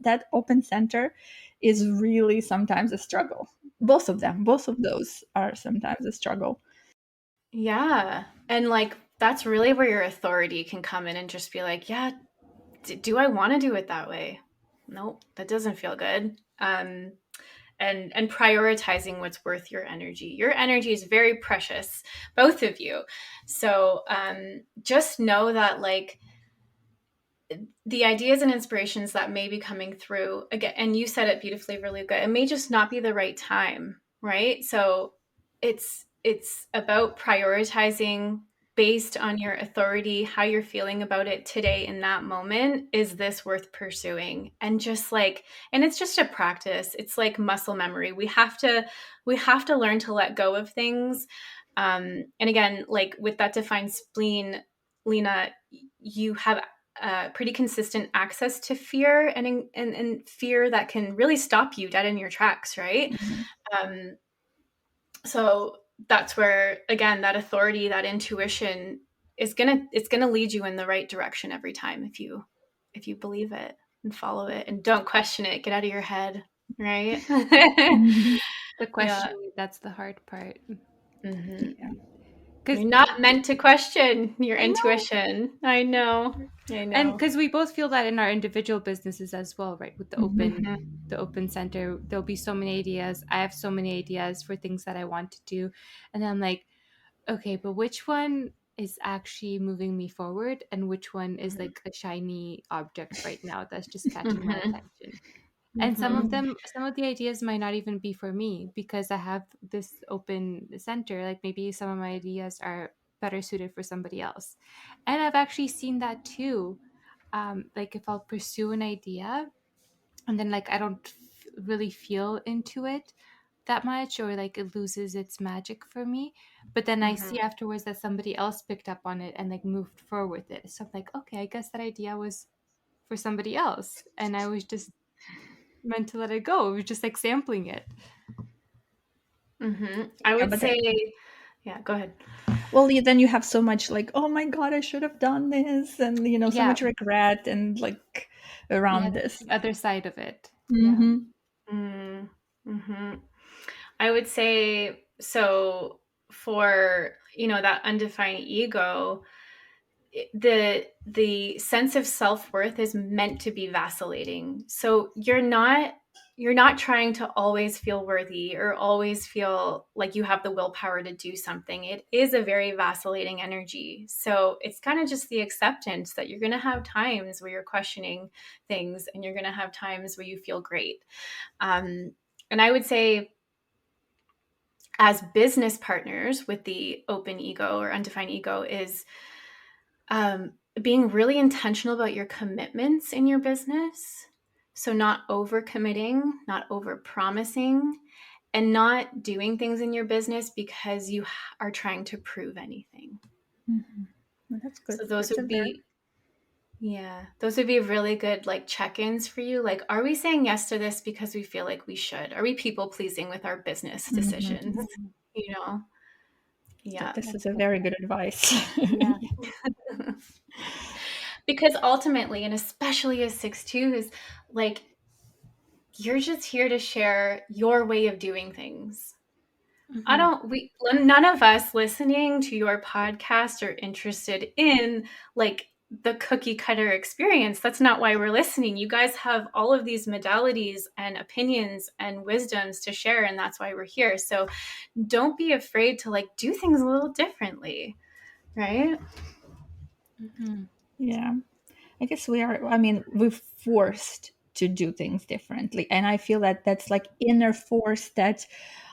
That open center is really sometimes a struggle. Both of those are sometimes a struggle. Yeah. And like, that's really where your authority can come in and just be like, yeah, do I want to do it that way? Nope, that doesn't feel good. And prioritizing what's worth your energy. Your energy is very precious, both of you. So just know that, like, the ideas and inspirations that may be coming through again, and you said it beautifully, really good, it may just not be the right time, right? So it's about prioritizing based on your authority, how you're feeling about it today in that moment. Is this worth pursuing? And just like, and it's just a practice, it's like muscle memory. We have to learn to let go of things. And again, like with that defined spleen, Lena, you have pretty consistent access to fear, and fear that can really stop you dead in your tracks, right? Mhm. Um, so that's where, again, that authority, that intuition it's gonna lead you in the right direction every time, if you believe it and follow it and don't question it. Get out of your head, right? Mhm. The Yeah. question, that's the hard part. Hmm. Yeah. Because You're not meant to question your I know. intuition. I know. I And know. because we both feel that in our individual businesses as well, right? With Mhm. the open center, there'll be so many ideas. I have so many ideas for things that I want to do. And then I'm like, okay, but which one is actually moving me forward and which one is Hmm. like a shiny object right now that's just catching my Hmm. attention? And Hmm. some of the ideas might not even be for me because I have this open center. Like maybe some of my ideas are better suited for somebody else. And I've actually seen that too. Like if I'll pursue an idea and then like I don't really feel into it that much, or like it loses its magic for me, but then I Hmm. see afterwards that somebody else picked up on it and like moved forward with it, so I'm like, okay, I guess that idea was for somebody else and I was just meant to let it go. It was just like sampling it. Hmm. I Yeah, would but say, yeah, go ahead. well, then you have so much like, oh my god, I should have done this, and so Yeah, much regret and like yeah, around that's this. the other side of it. Yeah. Hmm. Mm-hmm. I would say so for, that undefined ego, the sense of self-worth is meant to be vacillating. So you're not trying to always feel worthy or always feel like you have the willpower to do something. It is a very vacillating energy. So it's kind of just the acceptance that you're going to have times where you're questioning things and you're going to have times where you feel great. And I would say, as business partners with the open ego or undefined ego, is being really intentional about your commitments in your business. So, not over committing, not over promising, and not doing things in your business because you are trying to prove anything. Hmm. Well, that's good. So, those That's a would very be, yeah, those would be really good, like, check-ins for you. Like, are we saying yes to this because we feel like we should? Are we people pleasing with our business Mhm. decisions? You know? Yeah. This is That's a good. very good advice. Yeah. Because ultimately, and especially as 6-2s, like, you're just here to share your way of doing things. Hmm. None of us listening to your podcast are interested in, like, the cookie cutter experience. That's not why we're listening. You guys have all of these modalities and opinions and wisdoms to share, and that's why we're here. So don't be afraid to, like, do things a little differently, right? Hmm. Yeah, I guess we are. I mean, we're forced to do things differently. And I feel that that's like inner force that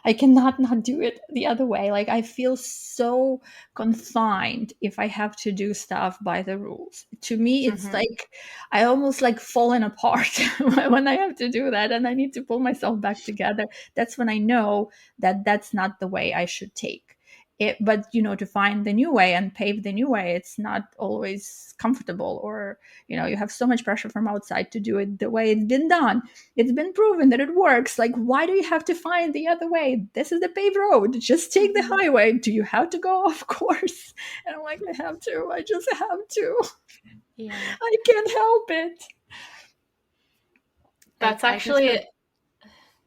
I cannot not do it the other way. Like I feel so confined if I have to do stuff by the rules. To me, it's Mhm. like I almost like fallen apart when I have to do that, and I need to pull myself back together. That's when I know that that's not the way I should take it. But to find the new way and pave the new way, it's not always comfortable, or you have so much pressure from outside to do it the way it's been done. It's been proven that it works. Like, why do you have to find the other way? This is the paved road. Just take the Mhm. highway. Do you have to go? Of course. And I'm like, I have to. I just have to. Yeah. I can't help it. That's I get actually so it.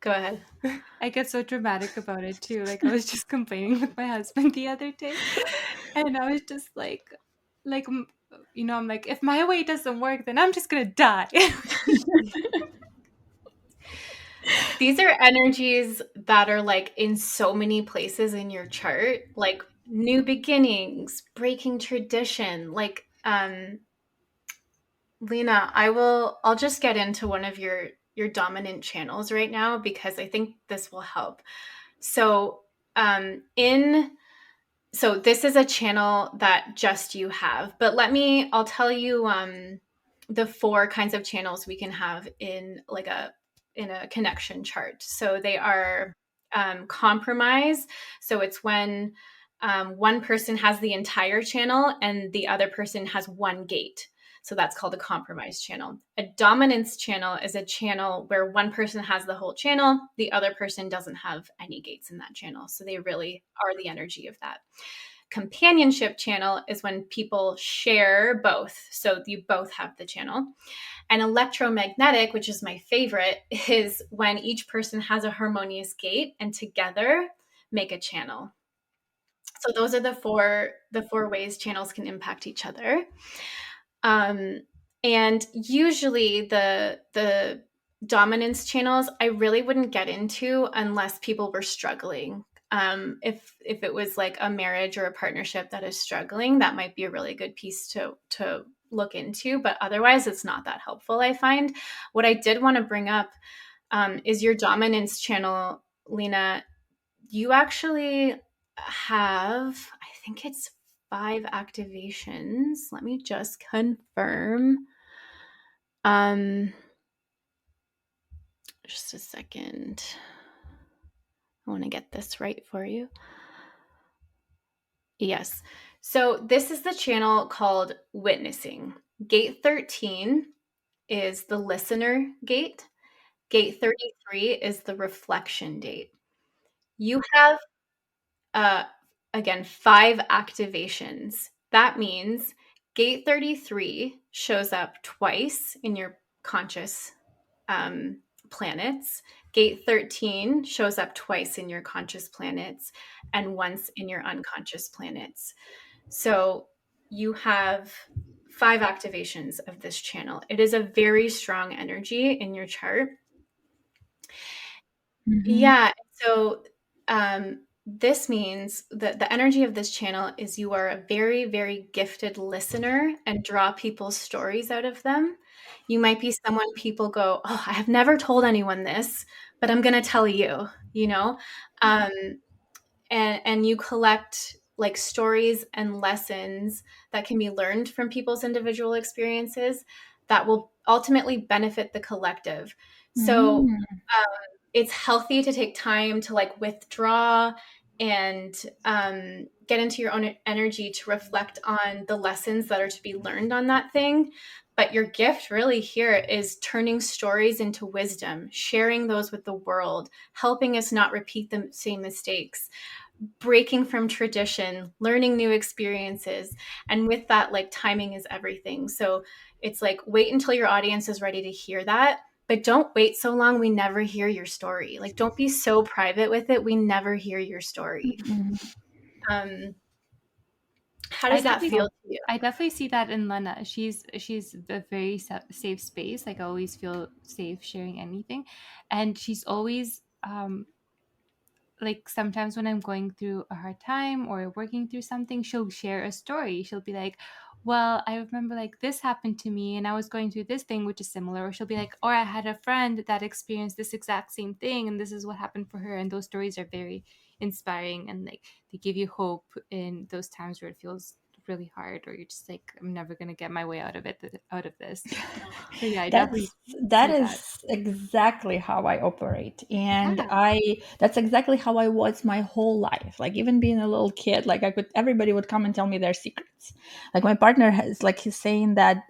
Go ahead. I get so dramatic about it too. Like I was just complaining with my husband the other day, and I was just like I'm like, if my way doesn't work, then I'm just gonna die. These are energies that are like in so many places in your chart, like new beginnings, breaking tradition. Like, Lena, I'll just get into one of your dominant channels right now because I think this will help. So, in so this is a channel that just you have, but I'll tell you the four kinds of channels we can have in a connection chart. So they are compromise. So it's when one person has the entire channel and the other person has one gate. So that's called a compromise channel. A dominance channel is a channel where one person has the whole channel, the other person doesn't have any gates in that channel. So they really are the energy of that. Companionship channel is when people share both. So you both have the channel. And electromagnetic, which is my favorite, is when each person has a harmonious gate and together make a channel. So those are the four ways channels can impact each other. And usually the dominance channels I really wouldn't get into unless people were struggling. If it was like a marriage or a partnership that is struggling, that might be a really good piece to look into. But otherwise, it's not that helpful, I find. What I did want to bring up is your dominance channel, Lena. You actually have, I think it's 5 activations. Let me just confirm. Um, just a second. I want to get this right for you. Yes. So this is the channel called Witnessing. Gate 13 is the listener gate. Gate 33 is the reflection gate. You have uh, again, 5 activations. That means gate 33 shows up twice in your conscious planets. Gate 13 shows up twice in your conscious planets and once in your unconscious planets. So you have 5 activations of this channel. It is a very strong energy in your chart. Mhm. Yeah. So this means that the energy of this channel is you are a very, very gifted listener and draw people's stories out of them. You might be someone people go, oh, I have never told anyone this, but I'm going to tell you, you know? Um, and you collect like stories and lessons that can be learned from people's individual experiences that will ultimately benefit the collective. So Mm. it's healthy to take time to like withdraw and get into your own energy to reflect on the lessons that are to be learned on that thing. But your gift really here is turning stories into wisdom, sharing those with the world, helping us not repeat the same mistakes, breaking from tradition, learning new experiences. And with that, like timing is everything. So it's like wait until your audience is ready to hear that. But don't wait so long we never hear your story. Like don't be so private with it we never hear your story. Mhm. Um, how I does that definitely feel to you? I definitely see that in Lena. She's a very safe space. Like I always feel safe sharing anything, and she's always like sometimes when I'm going through a hard time or working through something, she'll share a story. She'll be like, well, I remember like this happened to me and I was going through this thing which is similar. Or she'll be like, or I had a friend that experienced this exact same thing and this is what happened for her. And those stories are very inspiring and like they give you hope in those times where it feels really hard or you're just like, I'm never gonna get my way out of this. So yeah, I definitely That see that. is exactly how I operate. And Yeah. that's exactly how I was my whole life. Like even being a little kid, like everybody would come and tell me their secrets. Like my partner has, like, he's saying that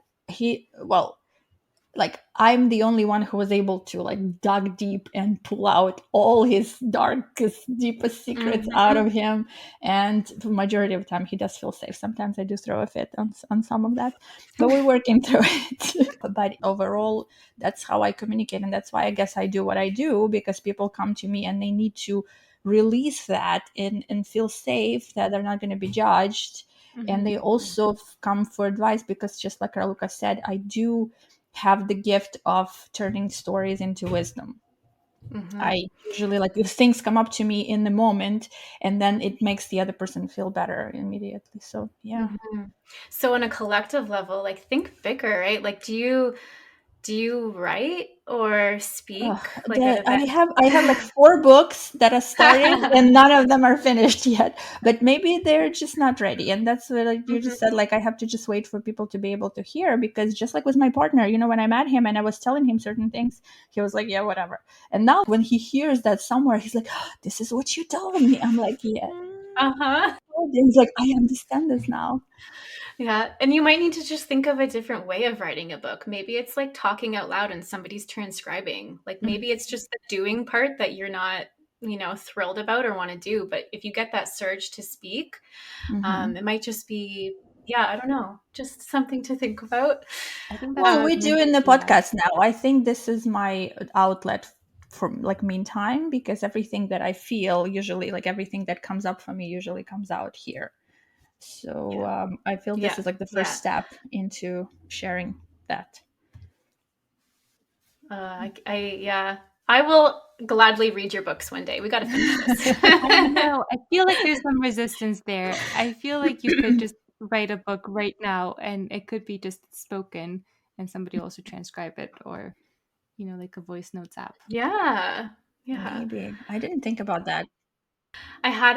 like I'm the only one who was able to like dug deep and pull out all his darkest, deepest secrets out Mm-hmm. of him. And the majority of the time, he does feel safe. Sometimes I do throw a fit on some of that, but we're working through it. But overall, that's how I communicate, and that's why I guess I do what I do, because people come to me and they need to release that and feel safe that they're not going to be judged. And Mm-hmm. they also come for advice because, just like Raluca said, I do have the gift of turning stories into wisdom. Mm-hmm. I usually, like, if things come up to me in the moment, and then it makes the other person feel better immediately. So yeah. Mm-hmm. So on a collective level, like think bigger, right? Like do you write or speak like at events? I have like 4 books that are starting, and none of them are finished yet. But maybe they're just not ready, and that's what, like you just Mhm. said. Like, I have to just wait for people to be able to hear, because just like with my partner, when I met him and I was telling him certain things, he was like, "Yeah, whatever." And now when he hears that somewhere, he's like, "Oh, this is what you told me." I'm like, "Yeah." Uh-huh. He's like, "I understand this now." Yeah, and you might need to just think of a different way of writing a book. Maybe it's like talking out loud and somebody's transcribing. Like maybe it's just the doing part that you're not, thrilled about or want to do. But if you get that surge to speak, Mm-hmm. it might just be, yeah, I don't know, just something to think about. I think that's Well, a we good do in the idea. podcast now. I think this is my outlet for, like, meantime, because everything that I feel usually, like everything that comes up for me usually comes out here. So Yeah, I feel this yeah, is like the first yeah. step into sharing that. Yeah, I will gladly read your books one day. We got to finish this. I know. I feel like there's some resistance there. I feel like you could just write a book right now and it could be just spoken and somebody also transcribe it or, like a voice notes app. Yeah, yeah. Maybe I didn't think about that. I had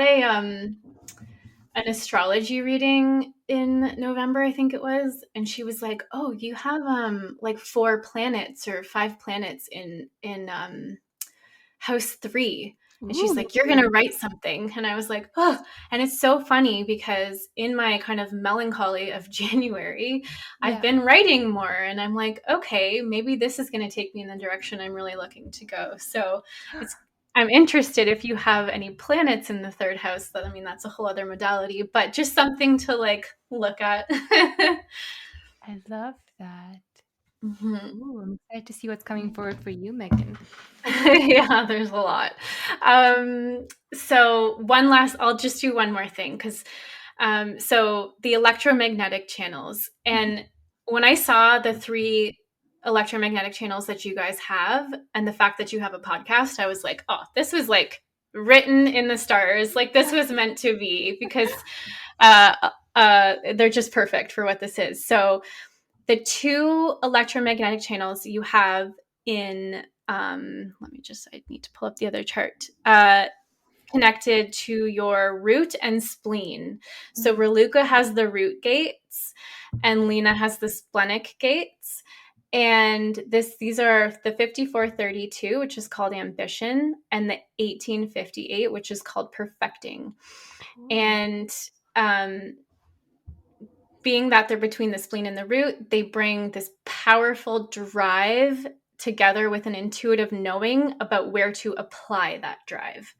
an astrology reading in November, I think it was, and she was like, "Oh, you have like 4 planets or 5 planets in house 3." And she's Ooh, like, "You're going to write something." And I was like, "Oh." And it's so funny because in my kind of melancholy of January, I've yeah. been writing more and I'm like, "Okay, maybe this is going to take me in the direction I'm really looking to go." So, it's I'm interested if you have any planets in the third house. I mean, that's a whole other modality, but just something to like look at. I love that. Mhm. Ooh, I'm excited to see what's coming forward for you, Megan. Yeah, there's a lot. So I'll just do one more thing because, so the electromagnetic channels, and when I saw the 3 electromagnetic channels that you guys have, and the fact that you have a podcast, I was like, oh, this was like written in the stars. Like this was meant to be because they're just perfect for what this is. So the 2 electromagnetic channels you have in I need to pull up the other chart, connected to your root and spleen. So Raluca has the root gates and Lena has the splenic gates. And these are the 5432, which is called ambition, and the 1858, which is called perfecting. Cool. And um, being that they're between the spleen and the root, they bring this powerful drive together with an intuitive knowing about where to apply that drive.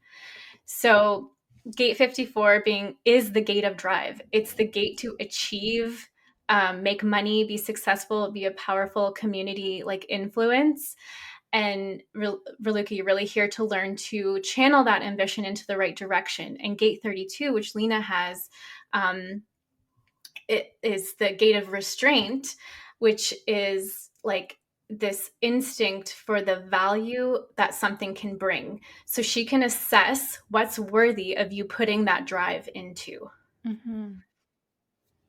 So, gate 54 is the gate of drive. It's the gate to achieve, make money, be successful, be a powerful community like influence. And Raluca, you're really here to learn to channel that ambition into the right direction. And gate 32, which Lena has, it is the gate of restraint, which is like this instinct for the value that something can bring. So she can assess what's worthy of you putting that drive into. Mm-hmm.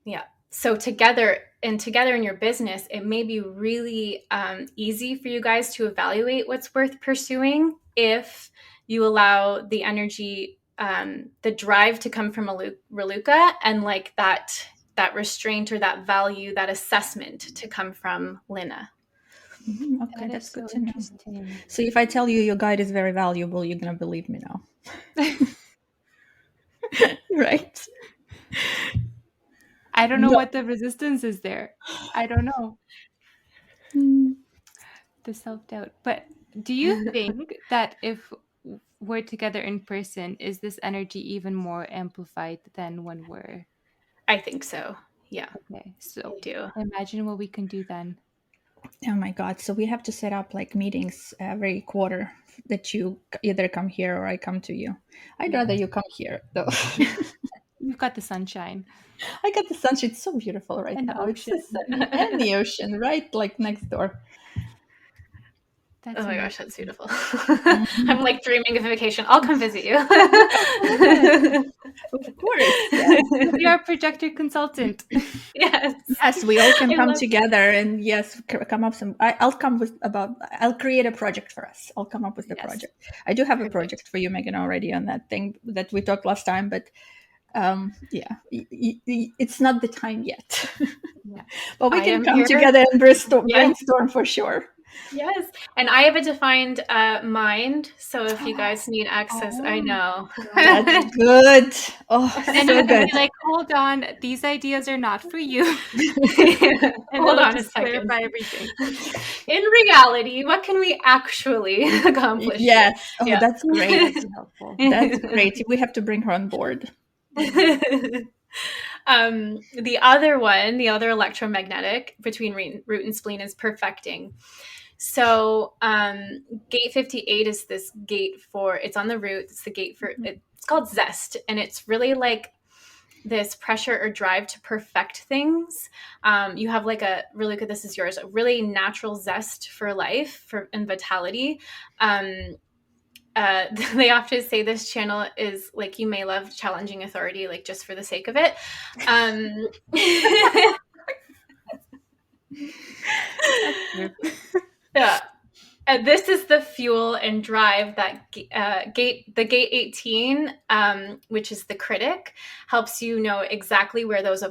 Yeah. So together in your business, it may be really easy for you guys to evaluate what's worth pursuing if you allow the energy, the drive to come from Raluca, and like that restraint or that value, that assessment to come from Lena. Okay, That that's is good so to know. interesting. So if I tell you your guide is very valuable, you're gonna believe me now, right? I don't know No. what the resistance is there. I don't know Mm. the self-doubt. But do you think that if we're together in person, is this energy even more amplified than when we're I think so. Yeah, okay? So I do. imagine what we can do then. Oh my God! So we have to set up like meetings every quarter that you either come here or I come to you. I'd rather you come here though. You've got the sunshine I got the sunshine. It's so beautiful right and the now. It's so ocean. sunny and the ocean, right, like next door. Oh That's my gosh, that's amazing. beautiful. Mhm. I'm like dreaming of a vacation. I'll come visit you. Yes, Of course, yes. you'll be our projector consultant. Yes. Yes, we all can I come love together and yes, come up some. I'll come with about. I'll create a project for us. I'll come up with the Yes, project. I do have a perfect. project for you, Megan, already on that thing that we talked last time, but yeah, it's not the time yet. yeah. But we I can am come here. together and Yes. brainstorm for sure. Yes. And I have a defined mind. So if you guys need access, I Oh my know. That's god. good. Oh, And so you can good. be like, hold on, these ideas are not for you. And Hold it'll on a just second. clarify everything. In reality, what can we actually accomplish here? Yes. Oh, Yeah. that's great. That's helpful. That's great. We have to bring her on board. The other one, the other electromagnetic between root and spleen is perfecting. So gate 58 is this gate for, it's on the root. It's the gate for, it's called zest. And it's really like this pressure or drive to perfect things. You have like a really good, this is yours, a really natural zest for life and vitality. Um, they often say this channel is like, you may love challenging authority, like just for the sake of it. Um, That's true. yeah. And this is the fuel and drive that the gate 18, which is the critic, helps you know exactly where those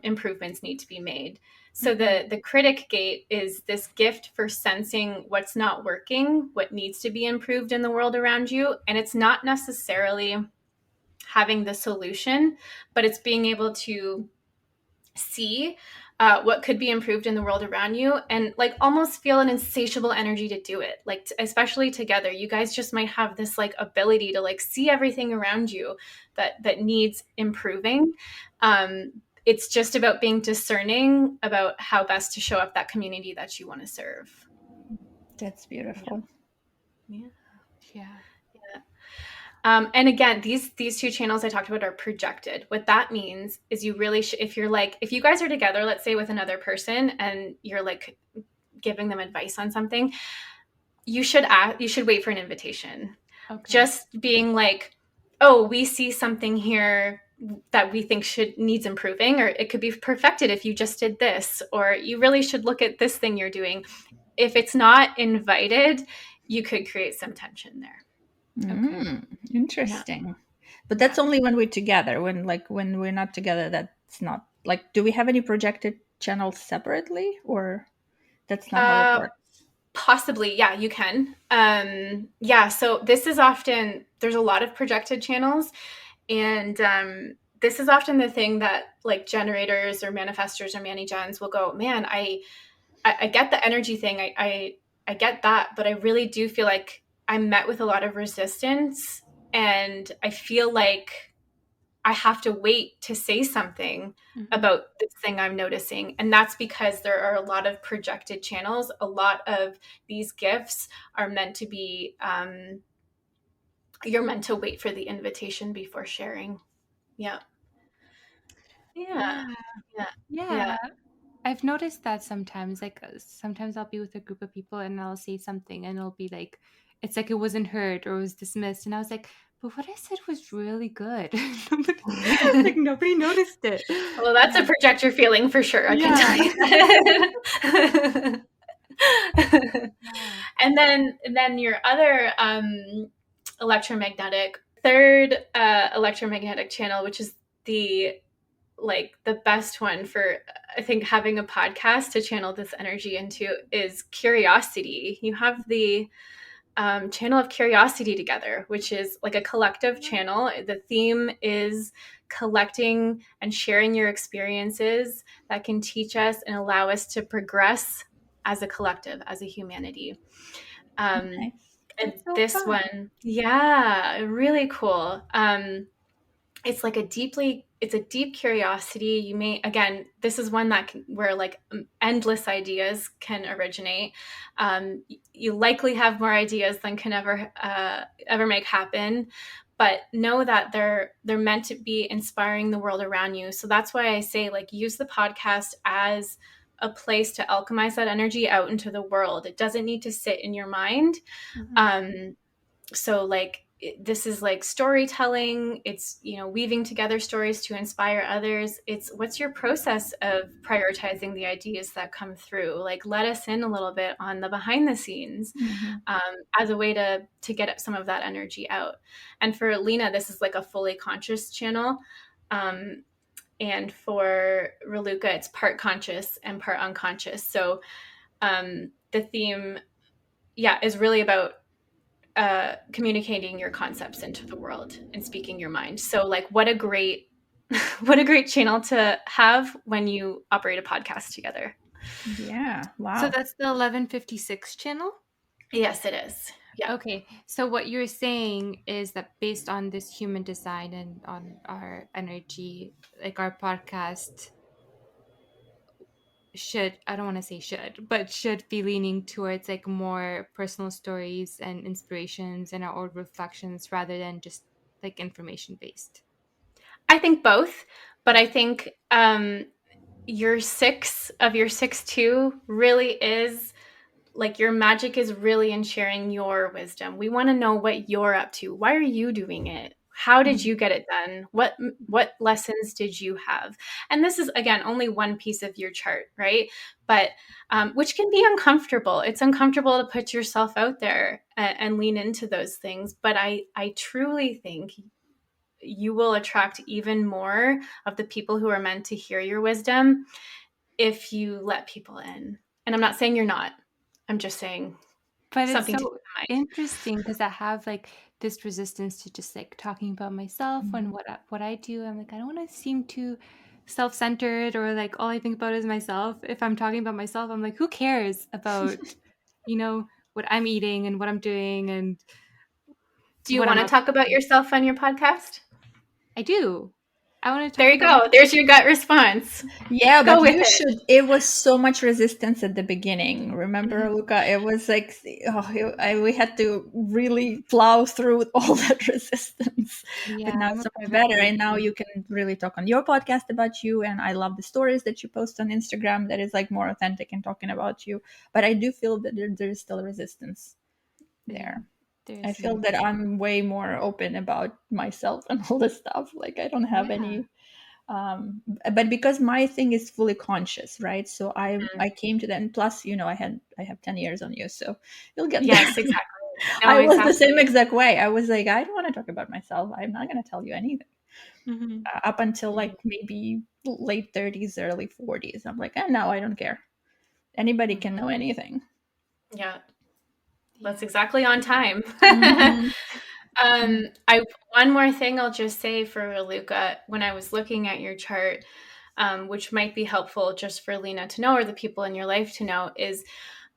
improvements need to be made. So the critic gate is this gift for sensing what's not working, what needs to be improved in the world around you. And it's not necessarily having the solution, but it's being able to see what could be improved in the world around you and like almost feel an insatiable energy to do it. Like especially together, you guys just might have this like ability to like see everything around you that needs improving. It's just about being discerning about how best to show up that community that you want to serve. That's beautiful. Yeah. Yeah. And again, these two channels I talked about are projected. What that means is you really if you're like, if you guys are together, let's say with another person, and you're like giving them advice on something, you should wait for an invitation. Okay. Just being like, oh, we see something here that we think needs improving, or it could be perfected if you just did this, or you really should look at this thing you're doing. If it's not invited, you could create some tension there. Okay. Interesting. But that's only when we're together. When we're not together, that's not like. Do we have any projected channels separately, or that's not how it works? Possibly, yeah, you can. Yeah, so this is often, there's a lot of projected channels, and this is often the thing that like generators or manifestors or mani-gens will go, man, I get the energy thing, I get that, but I really do feel like I'm met with a lot of resistance, and I feel like I have to wait to say something about this thing I'm noticing. And that's because there are a lot of projected channels. A lot of these gifts are meant to be, you're meant to wait for the invitation before sharing. Yeah. Yeah. Yeah. Yeah. Yeah. Yeah. I've noticed that sometimes, like sometimes I'll be with a group of people and I'll say something and it'll be like, it's like it wasn't heard or it was dismissed. And I was like, but what I said was really good. Nobody noticed it. Well, that's a projector feeling for sure. I can tell you that. Yeah. And then your other electromagnetic third electromagnetic channel, which is the best one for, I think, having a podcast to channel this energy into, is curiosity. You have the channel of curiosity together, which is like a collective channel. The theme is collecting and sharing your experiences that can teach us and allow us to progress as a collective, as a humanity. Nice. And That's so this fun. one, yeah, really cool. It's like it's a deep curiosity. You may, again, this is one that where like endless ideas can originate. You likely have more ideas than can ever make happen, but know that they're meant to be inspiring the world around you. So that's why I say, like, use the podcast as a place to alchemize that energy out into the world. It doesn't need to sit in your mind. So like, this is like storytelling. It's, weaving together stories to inspire others. It's, what's your process of prioritizing the ideas that come through? Like, let us in a little bit on the behind the scenes, as a way to get some of that energy out. And for Lena, this is like a fully conscious channel. And for Raluca, it's part conscious and part unconscious. So the theme, is really about communicating your concepts into the world and speaking your mind. So like, what a great channel to have when you operate a podcast together. Yeah. Wow. So that's the 1156 channel? Yes, it is. Yeah. Okay. So what you're saying is that based on this human design and on our energy, like our podcast should, I don't want to say should, but should be leaning towards like more personal stories and inspirations and our own reflections rather than just like information based. I think both, but I think your 6-2 really is like, your magic is really in sharing your wisdom. We want to know what you're up to. Why are you doing it? How did you get it done? What lessons did you have? And this is, again, only one piece of your chart, right? But which can be uncomfortable. It's uncomfortable to put yourself out there and lean into those things. But I truly think you will attract even more of the people who are meant to hear your wisdom if you let people in. And I'm not saying you're not. I'm just saying, but it's something to so keep in mind. interesting because I have like this resistance to just like talking about myself and what I do. I'm like, I don't want to seem too self-centered or like all I think about is myself. If I'm talking about myself, I'm like, who cares about, what I'm eating and what I'm doing and Do you what want I'm to up talk about to. yourself on your podcast? I do. I want to There talk you about go. There's your gut response. Yeah, Go but with you it. should. It was so much resistance at the beginning. Remember, Mhm. Luca? It was like, we had to really plow through all that resistance. But yeah, now I'm it's a so much better. And now perfectionist. you can really talk on your podcast about you. And I love the stories that you post on Instagram that is like more authentic and talking about you. But I do feel that there's still resistance Yeah, there. I there's feel that I'm way more open about myself and all this stuff. Like, I don't have yeah. any but because my thing is fully conscious, right? So I came to that, and plus, I have 10 years on you, so you'll get there. Yes, exactly. No, I was the same exactly. exact way. I was like, I don't want to talk about myself. I'm not going to tell you anything. Hmm. Up until like maybe late 30s, early 40s, I'm like, no, I don't care. Anybody can know anything. Yeah, Yeah. that's exactly on time. Mhm. I one more thing I'll just say for Luca, when I was looking at your chart, which might be helpful just for Lena to know, or the people in your life to know, is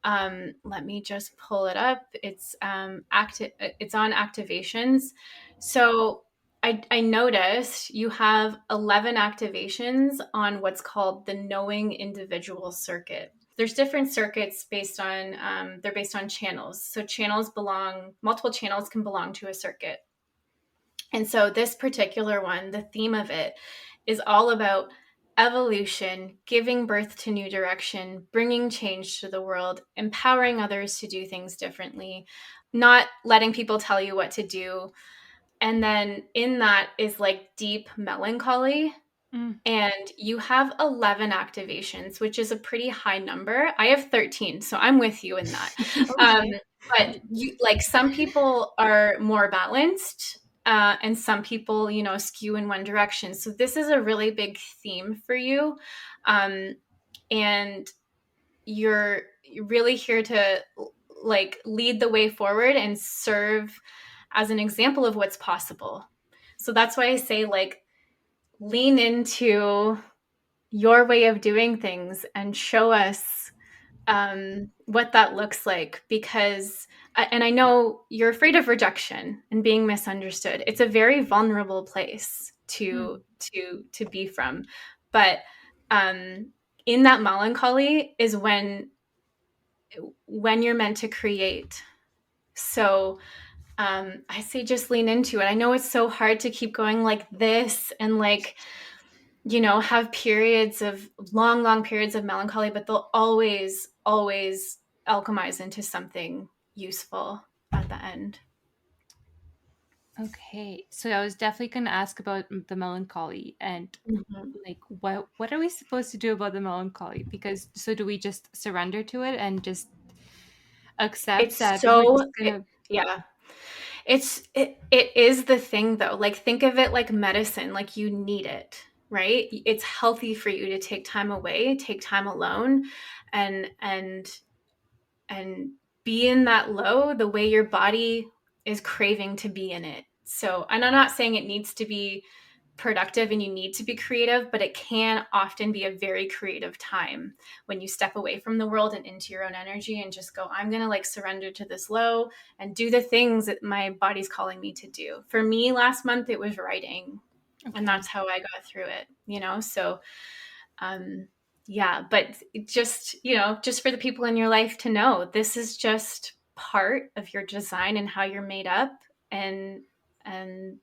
let me just pull it up. It's active. It's on activations. So I noticed you have 11 activations on what's called the knowing individual circuit. There's different circuits based on they're based on channels. So multiple channels can belong to a circuit. And so this particular one, the theme of it is all about evolution, giving birth to new direction, bringing change to the world, empowering others to do things differently, not letting people tell you what to do, And then in that is like deep melancholy. Mm. And you have 11 activations, which is a pretty high number. I have 13, so I'm with you in that. Um, Okay. but you, like, some people are more balanced, and some people, you know, skew in one direction. So this is a really big theme for you. And you're really here to like lead the way forward and serve as an example of what's possible. So that's why I say, like, lean into your way of doing things and show us what that looks like, because and I know you're afraid of rejection and being misunderstood. It's a very vulnerable place Mm. to be from, but in that melancholy is when you're meant to create. So I say just lean into it. I know it's so hard to keep going like this and, like, you know, have periods of long periods of melancholy, but they'll always alchemize into something useful at the end. Okay. So I was definitely going to ask about the melancholy and Mm-hmm. like what are we supposed to do about the melancholy? Because so do we just surrender to it and just accept It's that we're just gonna yeah. It is the thing though. Like, think of it like medicine, like you need it, right? It's healthy for you to take time away, take time alone, and and be in that low the way your body is craving to be in it. So, and I'm not saying it needs to be productive and you need to be creative, but it can often be a very creative time when you step away from the world and into your own energy and just go, I'm going to, like, surrender to this low and do the things that my body's calling me to do. For me, last month, it was writing. okay. And that's how I got through it, you know? So, yeah, but just, you know, just for the people in your life to know, this is just part of your design and how you're made up, and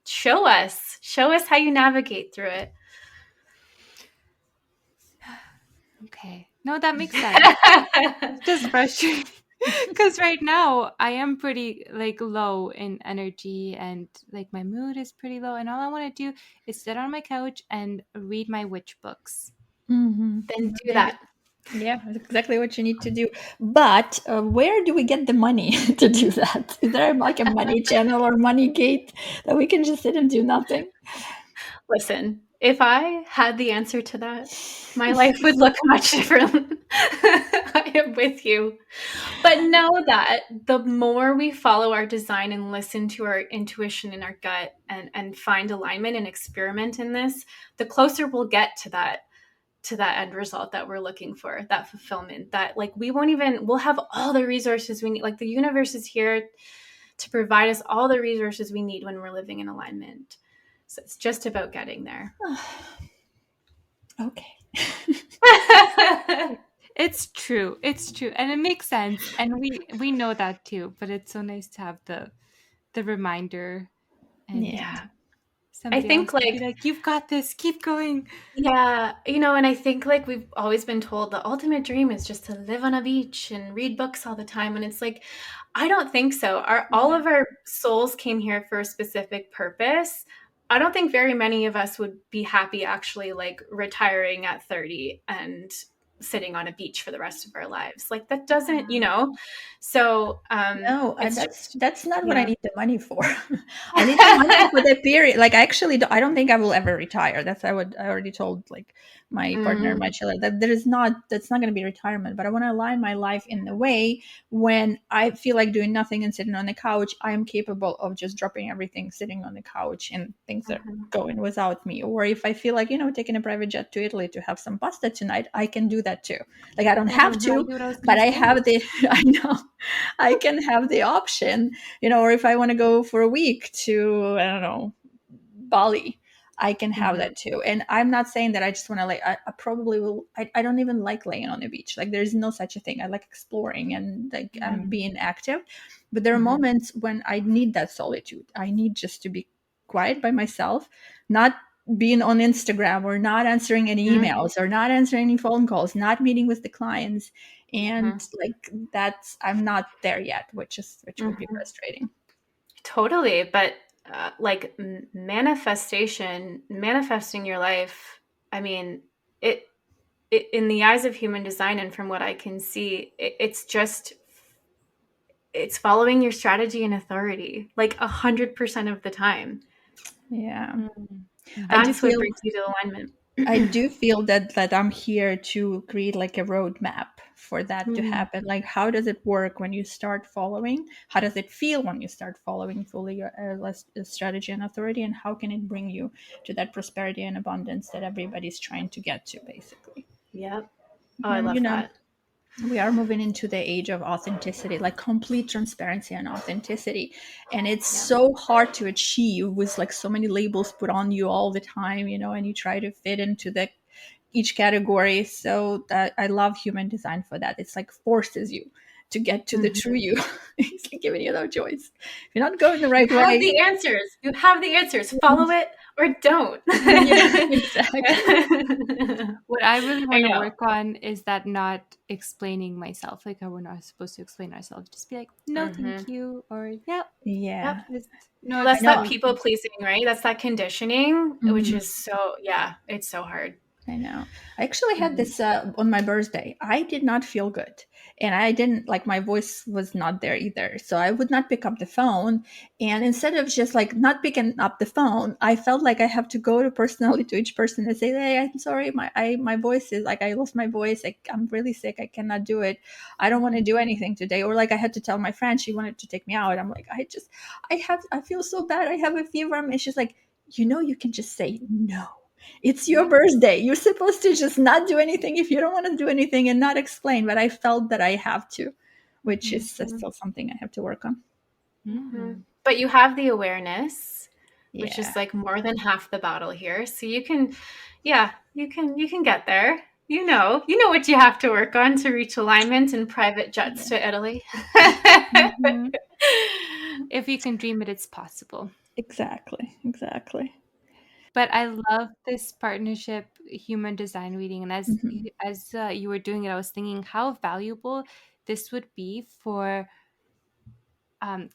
show us how you navigate through it. Okay. No, that makes sense. It's just frustrating because right now I am pretty like low in energy and like my mood is pretty low, and all I want to do is sit on my couch and read my witch books. Mm-hmm. Then do Maybe. that. Yeah, that's exactly what you need to do. But where do we get the money to do that? Is there like a money channel or money gate that we can just sit and do nothing? Listen, if I had the answer to that, my life would look much different. I am with you. But know that the more we follow our design and listen to our intuition and our gut, and find alignment and experiment in this, the closer we'll get to that end result that we're looking for, that fulfillment, that, like, we'll have all the resources we need. Like, the universe is here to provide us all the resources we need when we're living in alignment. So it's just about getting there. Okay. It's true. It's true. And it makes sense. And we know that too, but it's so nice to have the reminder and Yeah. Yeah. I somebody else think, to be like, like, you've got this, keep going. yeah, you know, and I think, like, we've always been told the ultimate dream is just to live on a beach and read books all the time. And it's like, I don't think so. All Yeah. of our souls came here for a specific purpose. I don't think very many of us would be happy actually, like, retiring at 30 and sitting on a beach for the rest of our lives. Like, that doesn't, you know. So No, it's just, that's not what I yeah. need the money for. I need the money for the period. Like, I don't think I will ever retire. I already told like my partner, my Mm, children, that that's not going to be retirement. But I want to align my life in the way when I feel like doing nothing and sitting on the couch, I am capable of just dropping everything, sitting on the couch, and things are mhm, going without me. Or if I feel like, taking a private jet to Italy to have some pasta tonight, I can do that too. Like, I don't have to, Exactly what I was but gonna I say. have the I know I can have the option, or if I want to go for a week to, I don't know, Bali, I can have mhm, that too. And I'm not saying that I just want to I probably will. I don't even like laying on the beach. Like, there's no such a thing. I like exploring and like Yeah. being active. But there are mhm, moments when I need that solitude. I need just to be quiet by myself, not being on Instagram or not answering any mhm, emails or not answering any phone calls, not meeting with the clients. And mhm, like, I'm not there yet, which would be mhm. frustrating. Totally. But like manifesting your life. I mean, it, in the eyes of human design, and from what I can see, it's following your strategy and authority like 100% of the time. Yeah. Mm-hmm. I do That's what feel brings you to alignment. I do feel that I'm here to create like a roadmap for that to Mm-hmm. happen. Like, how does it work when you start following? How does it feel when you start following fully your strategy and authority? And how can it bring you to that prosperity and abundance that everybody's trying to get to, basically? Yep. Oh, I And love that. we are moving into the age of authenticity, like complete transparency and authenticity, and it's Yeah. so hard to achieve with like so many labels put on you all the time, and you try to fit into the each category. So that I love human design for that. It's like forces you to get to the true you. It's like giving you no choice. If you're not going the You right have way. the answers. You have the answers. Follow it or don't. Yeah, exactly. What I really I want to know. work on is that not explaining myself. Like how we're not supposed to explain ourselves. Just be like, no, thank you, or yep, Yep. Yeah, just no Well, that's that I people pleasing, right? That's that conditioning, which know. is so, yeah, it's so hard. I know. I actually had Mhm. this on my birthday. I did not feel good. And I didn't like my voice was not there either. So I would not pick up the phone. And instead of just like not picking up the phone, I felt like I have to go to personally to each person and say, "Hey, I'm sorry. My voice is like I lost my voice. I'm really sick. I cannot do it. I don't want to do anything today." Or like I had to tell my friend she wanted to take me out. I'm like, I feel so bad. I have a fever. And she's like, you can just say no. It's your yeah. birthday. You're supposed to just not do anything if you don't want to do anything and not explain. But I felt that I have to, which is Mhm. still something I have to work on. Mhm. Mm-hmm. But you have the awareness, which Yeah. is like more than half the battle here. So you can, yeah, you can get there. You know what you have to work on to reach alignment and private jets Yeah. to Italy. Mm-hmm. If you can dream it, it's possible. Exactly. Exactly. But I love this partnership human design reading, and Hmm. you were doing it, I was thinking how valuable this would be for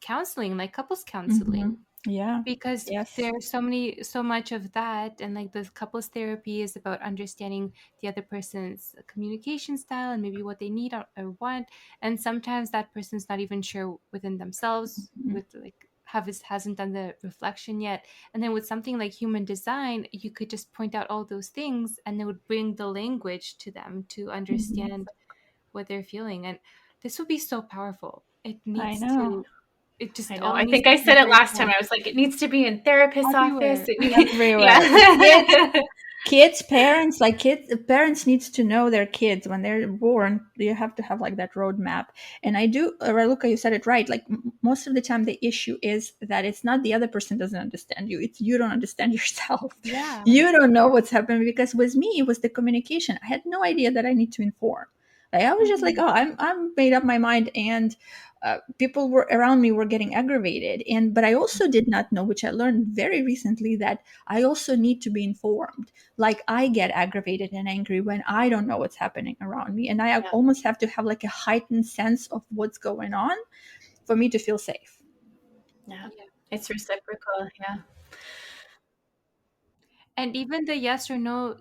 counseling, like couples Hmm. counseling, Yeah. because Yes. there's so much of that, and like the couples therapy is about understanding the other person's communication style and maybe what they need or want, and sometimes that person's not even sure within themselves Mhm. with like hasn't done the reflection yet, and then with something like human design you could just point out all those things and it would bring the language to them to Mhm. understand what they're feeling, and this would be so powerful. I know. It I just know. all I needs think to I be said it last time. verified I was like, it needs to be in therapist's office. everywhere. Everywhere. Kids, Yeah. parents, like parents needs to know their kids when they're born. You have to have like that roadmap. And I do, Raluca, you said it right. Like most of the time, the issue is that it's not the other person doesn't understand you. It's you don't understand yourself. Yeah. You don't know what's happening because with me, it was the communication. I had no idea that I need to inform. Like, I was just like, Mhm. oh, I'm made up my mind, and people were around me were getting aggravated. And but I also did not know, which I learned very recently, that I also need to be informed. Like I get aggravated and angry when I don't know what's happening around me, and I Yeah. almost have to have like a heightened sense of what's going on for me to feel safe. Yeah. Yeah. It's reciprocal. Yeah. And even the yes or no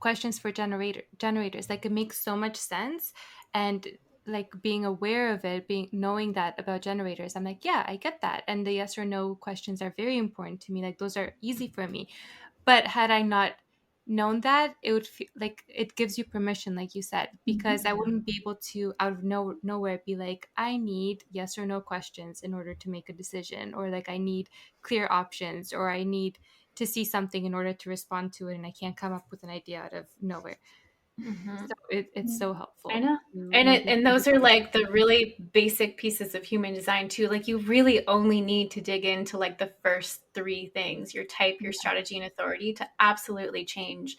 questions for generators, like it makes so much sense. And like being aware of it, being knowing that about generators, I'm like, yeah, I get that. And the yes or no questions are very important to me. Like those are easy for me. But had I not known that, it would feel like it gives you permission, like you said, because I Mhm. wouldn't be able to out of nowhere be like, I need yes or no questions in order to make a decision, or like I need clear options, or I need to see something in order to respond to it, and I can't come up with an idea out of nowhere. Hmm. So it's Yeah. so I helpful know. to And know these those are indicators. like the really basic pieces of human design too. Like you really only need to dig into like the first three things: your type, your strategy, and authority to absolutely change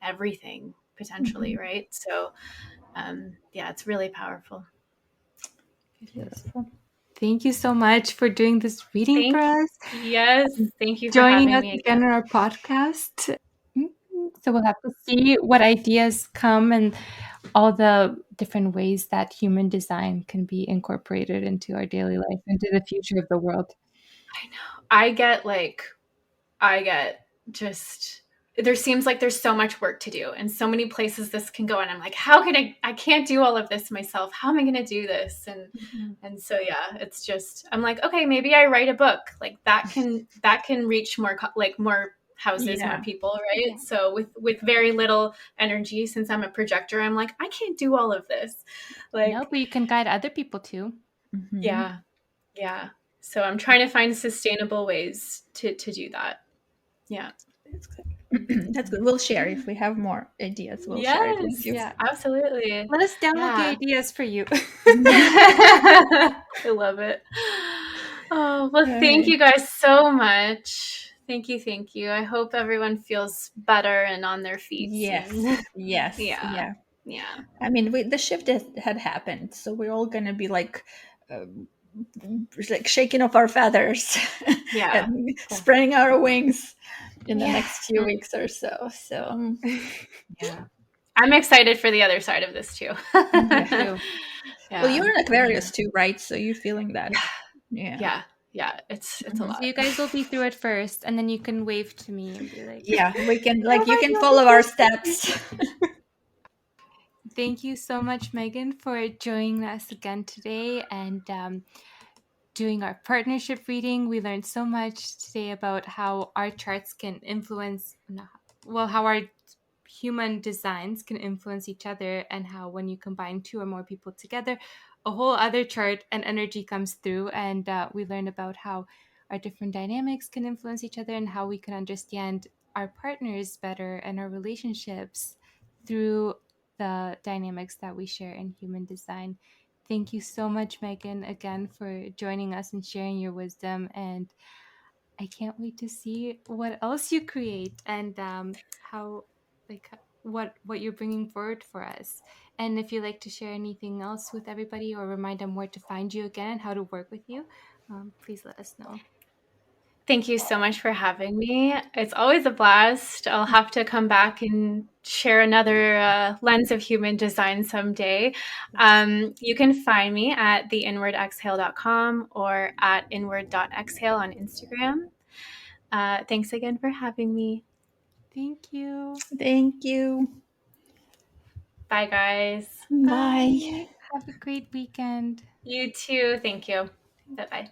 everything potentially, Mhm. right? So yeah, it's really powerful. Beautiful. Thank you so much for doing this reading for Thank us, Yes, thank you for joining having us me again again. on our podcast. So we'll have to see what ideas come and all the different ways that human design can be incorporated into our daily life, into the future of the world. I know. I get just, there seems like there's so much work to do and so many places this can go. And I'm like, how can I can't do all of this myself. How am I going to do this? And so, yeah, it's just, I'm like, okay, maybe I write a book like that can reach more, like more houses, more Yeah. people. Right. Yeah. So with very little energy, since I'm a projector, I'm like, I can't do all of this. Like, No, but you can guide other people too. Mhm. yeah. Yeah. So I'm trying to find sustainable ways to do that. Yeah. That's good. That's good. We'll share if we have more ideas. We'll share it with Yes, you. Yeah. absolutely. Let us download the Yeah. ideas for you. I love it. Oh, well, All thank right. you guys so much. Thank you, thank you. I hope everyone feels better and on their feet Yes. soon. Yes. Yeah. Yeah. Yeah. I mean, the shift had happened, so we're all gonna be um, like shaking off our feathers Yeah. and Cool. spreading our wings in the Yeah. next few weeks or so. So Yeah. I'm excited for the other side of this too. Me yeah. too. Well, Yeah. you're an Aquarius too, right? So you're feeling that. Yeah. Yeah. Yeah. Yeah. It's a Mhm. So lot. you guys will be through it first, and then you can wave to me and be like, Yeah, we can "Oh you my can God, follow our this is steps. Thank you so much, Megan, for joining us again today and doing our partnership reading. We learned so much today about how our charts can influence, well, how our human designs can influence each other, and how when you combine two or more people together, a whole other chart and energy comes through. And we learned about how our different dynamics can influence each other and how we can understand our partners better and our relationships through the dynamics that we share in human design. Thank you so much, Megan, again for joining us and sharing your wisdom. And I can't wait to see what else you create and how, like, what you're bringing forward for us. And if you'd like to share anything else with everybody or remind them where to find you again and how to work with you, please let us know. Thank you so much for having me. It's always a blast. I'll have to come back and share another lens of human design someday. You can find me at theinwardexhale.com or at inward.exhale on Instagram. Thanks again for having me. Thank you. Thank you. Bye, guys. Bye. Bye. Have a great weekend. You too. Thank you. Bye bye.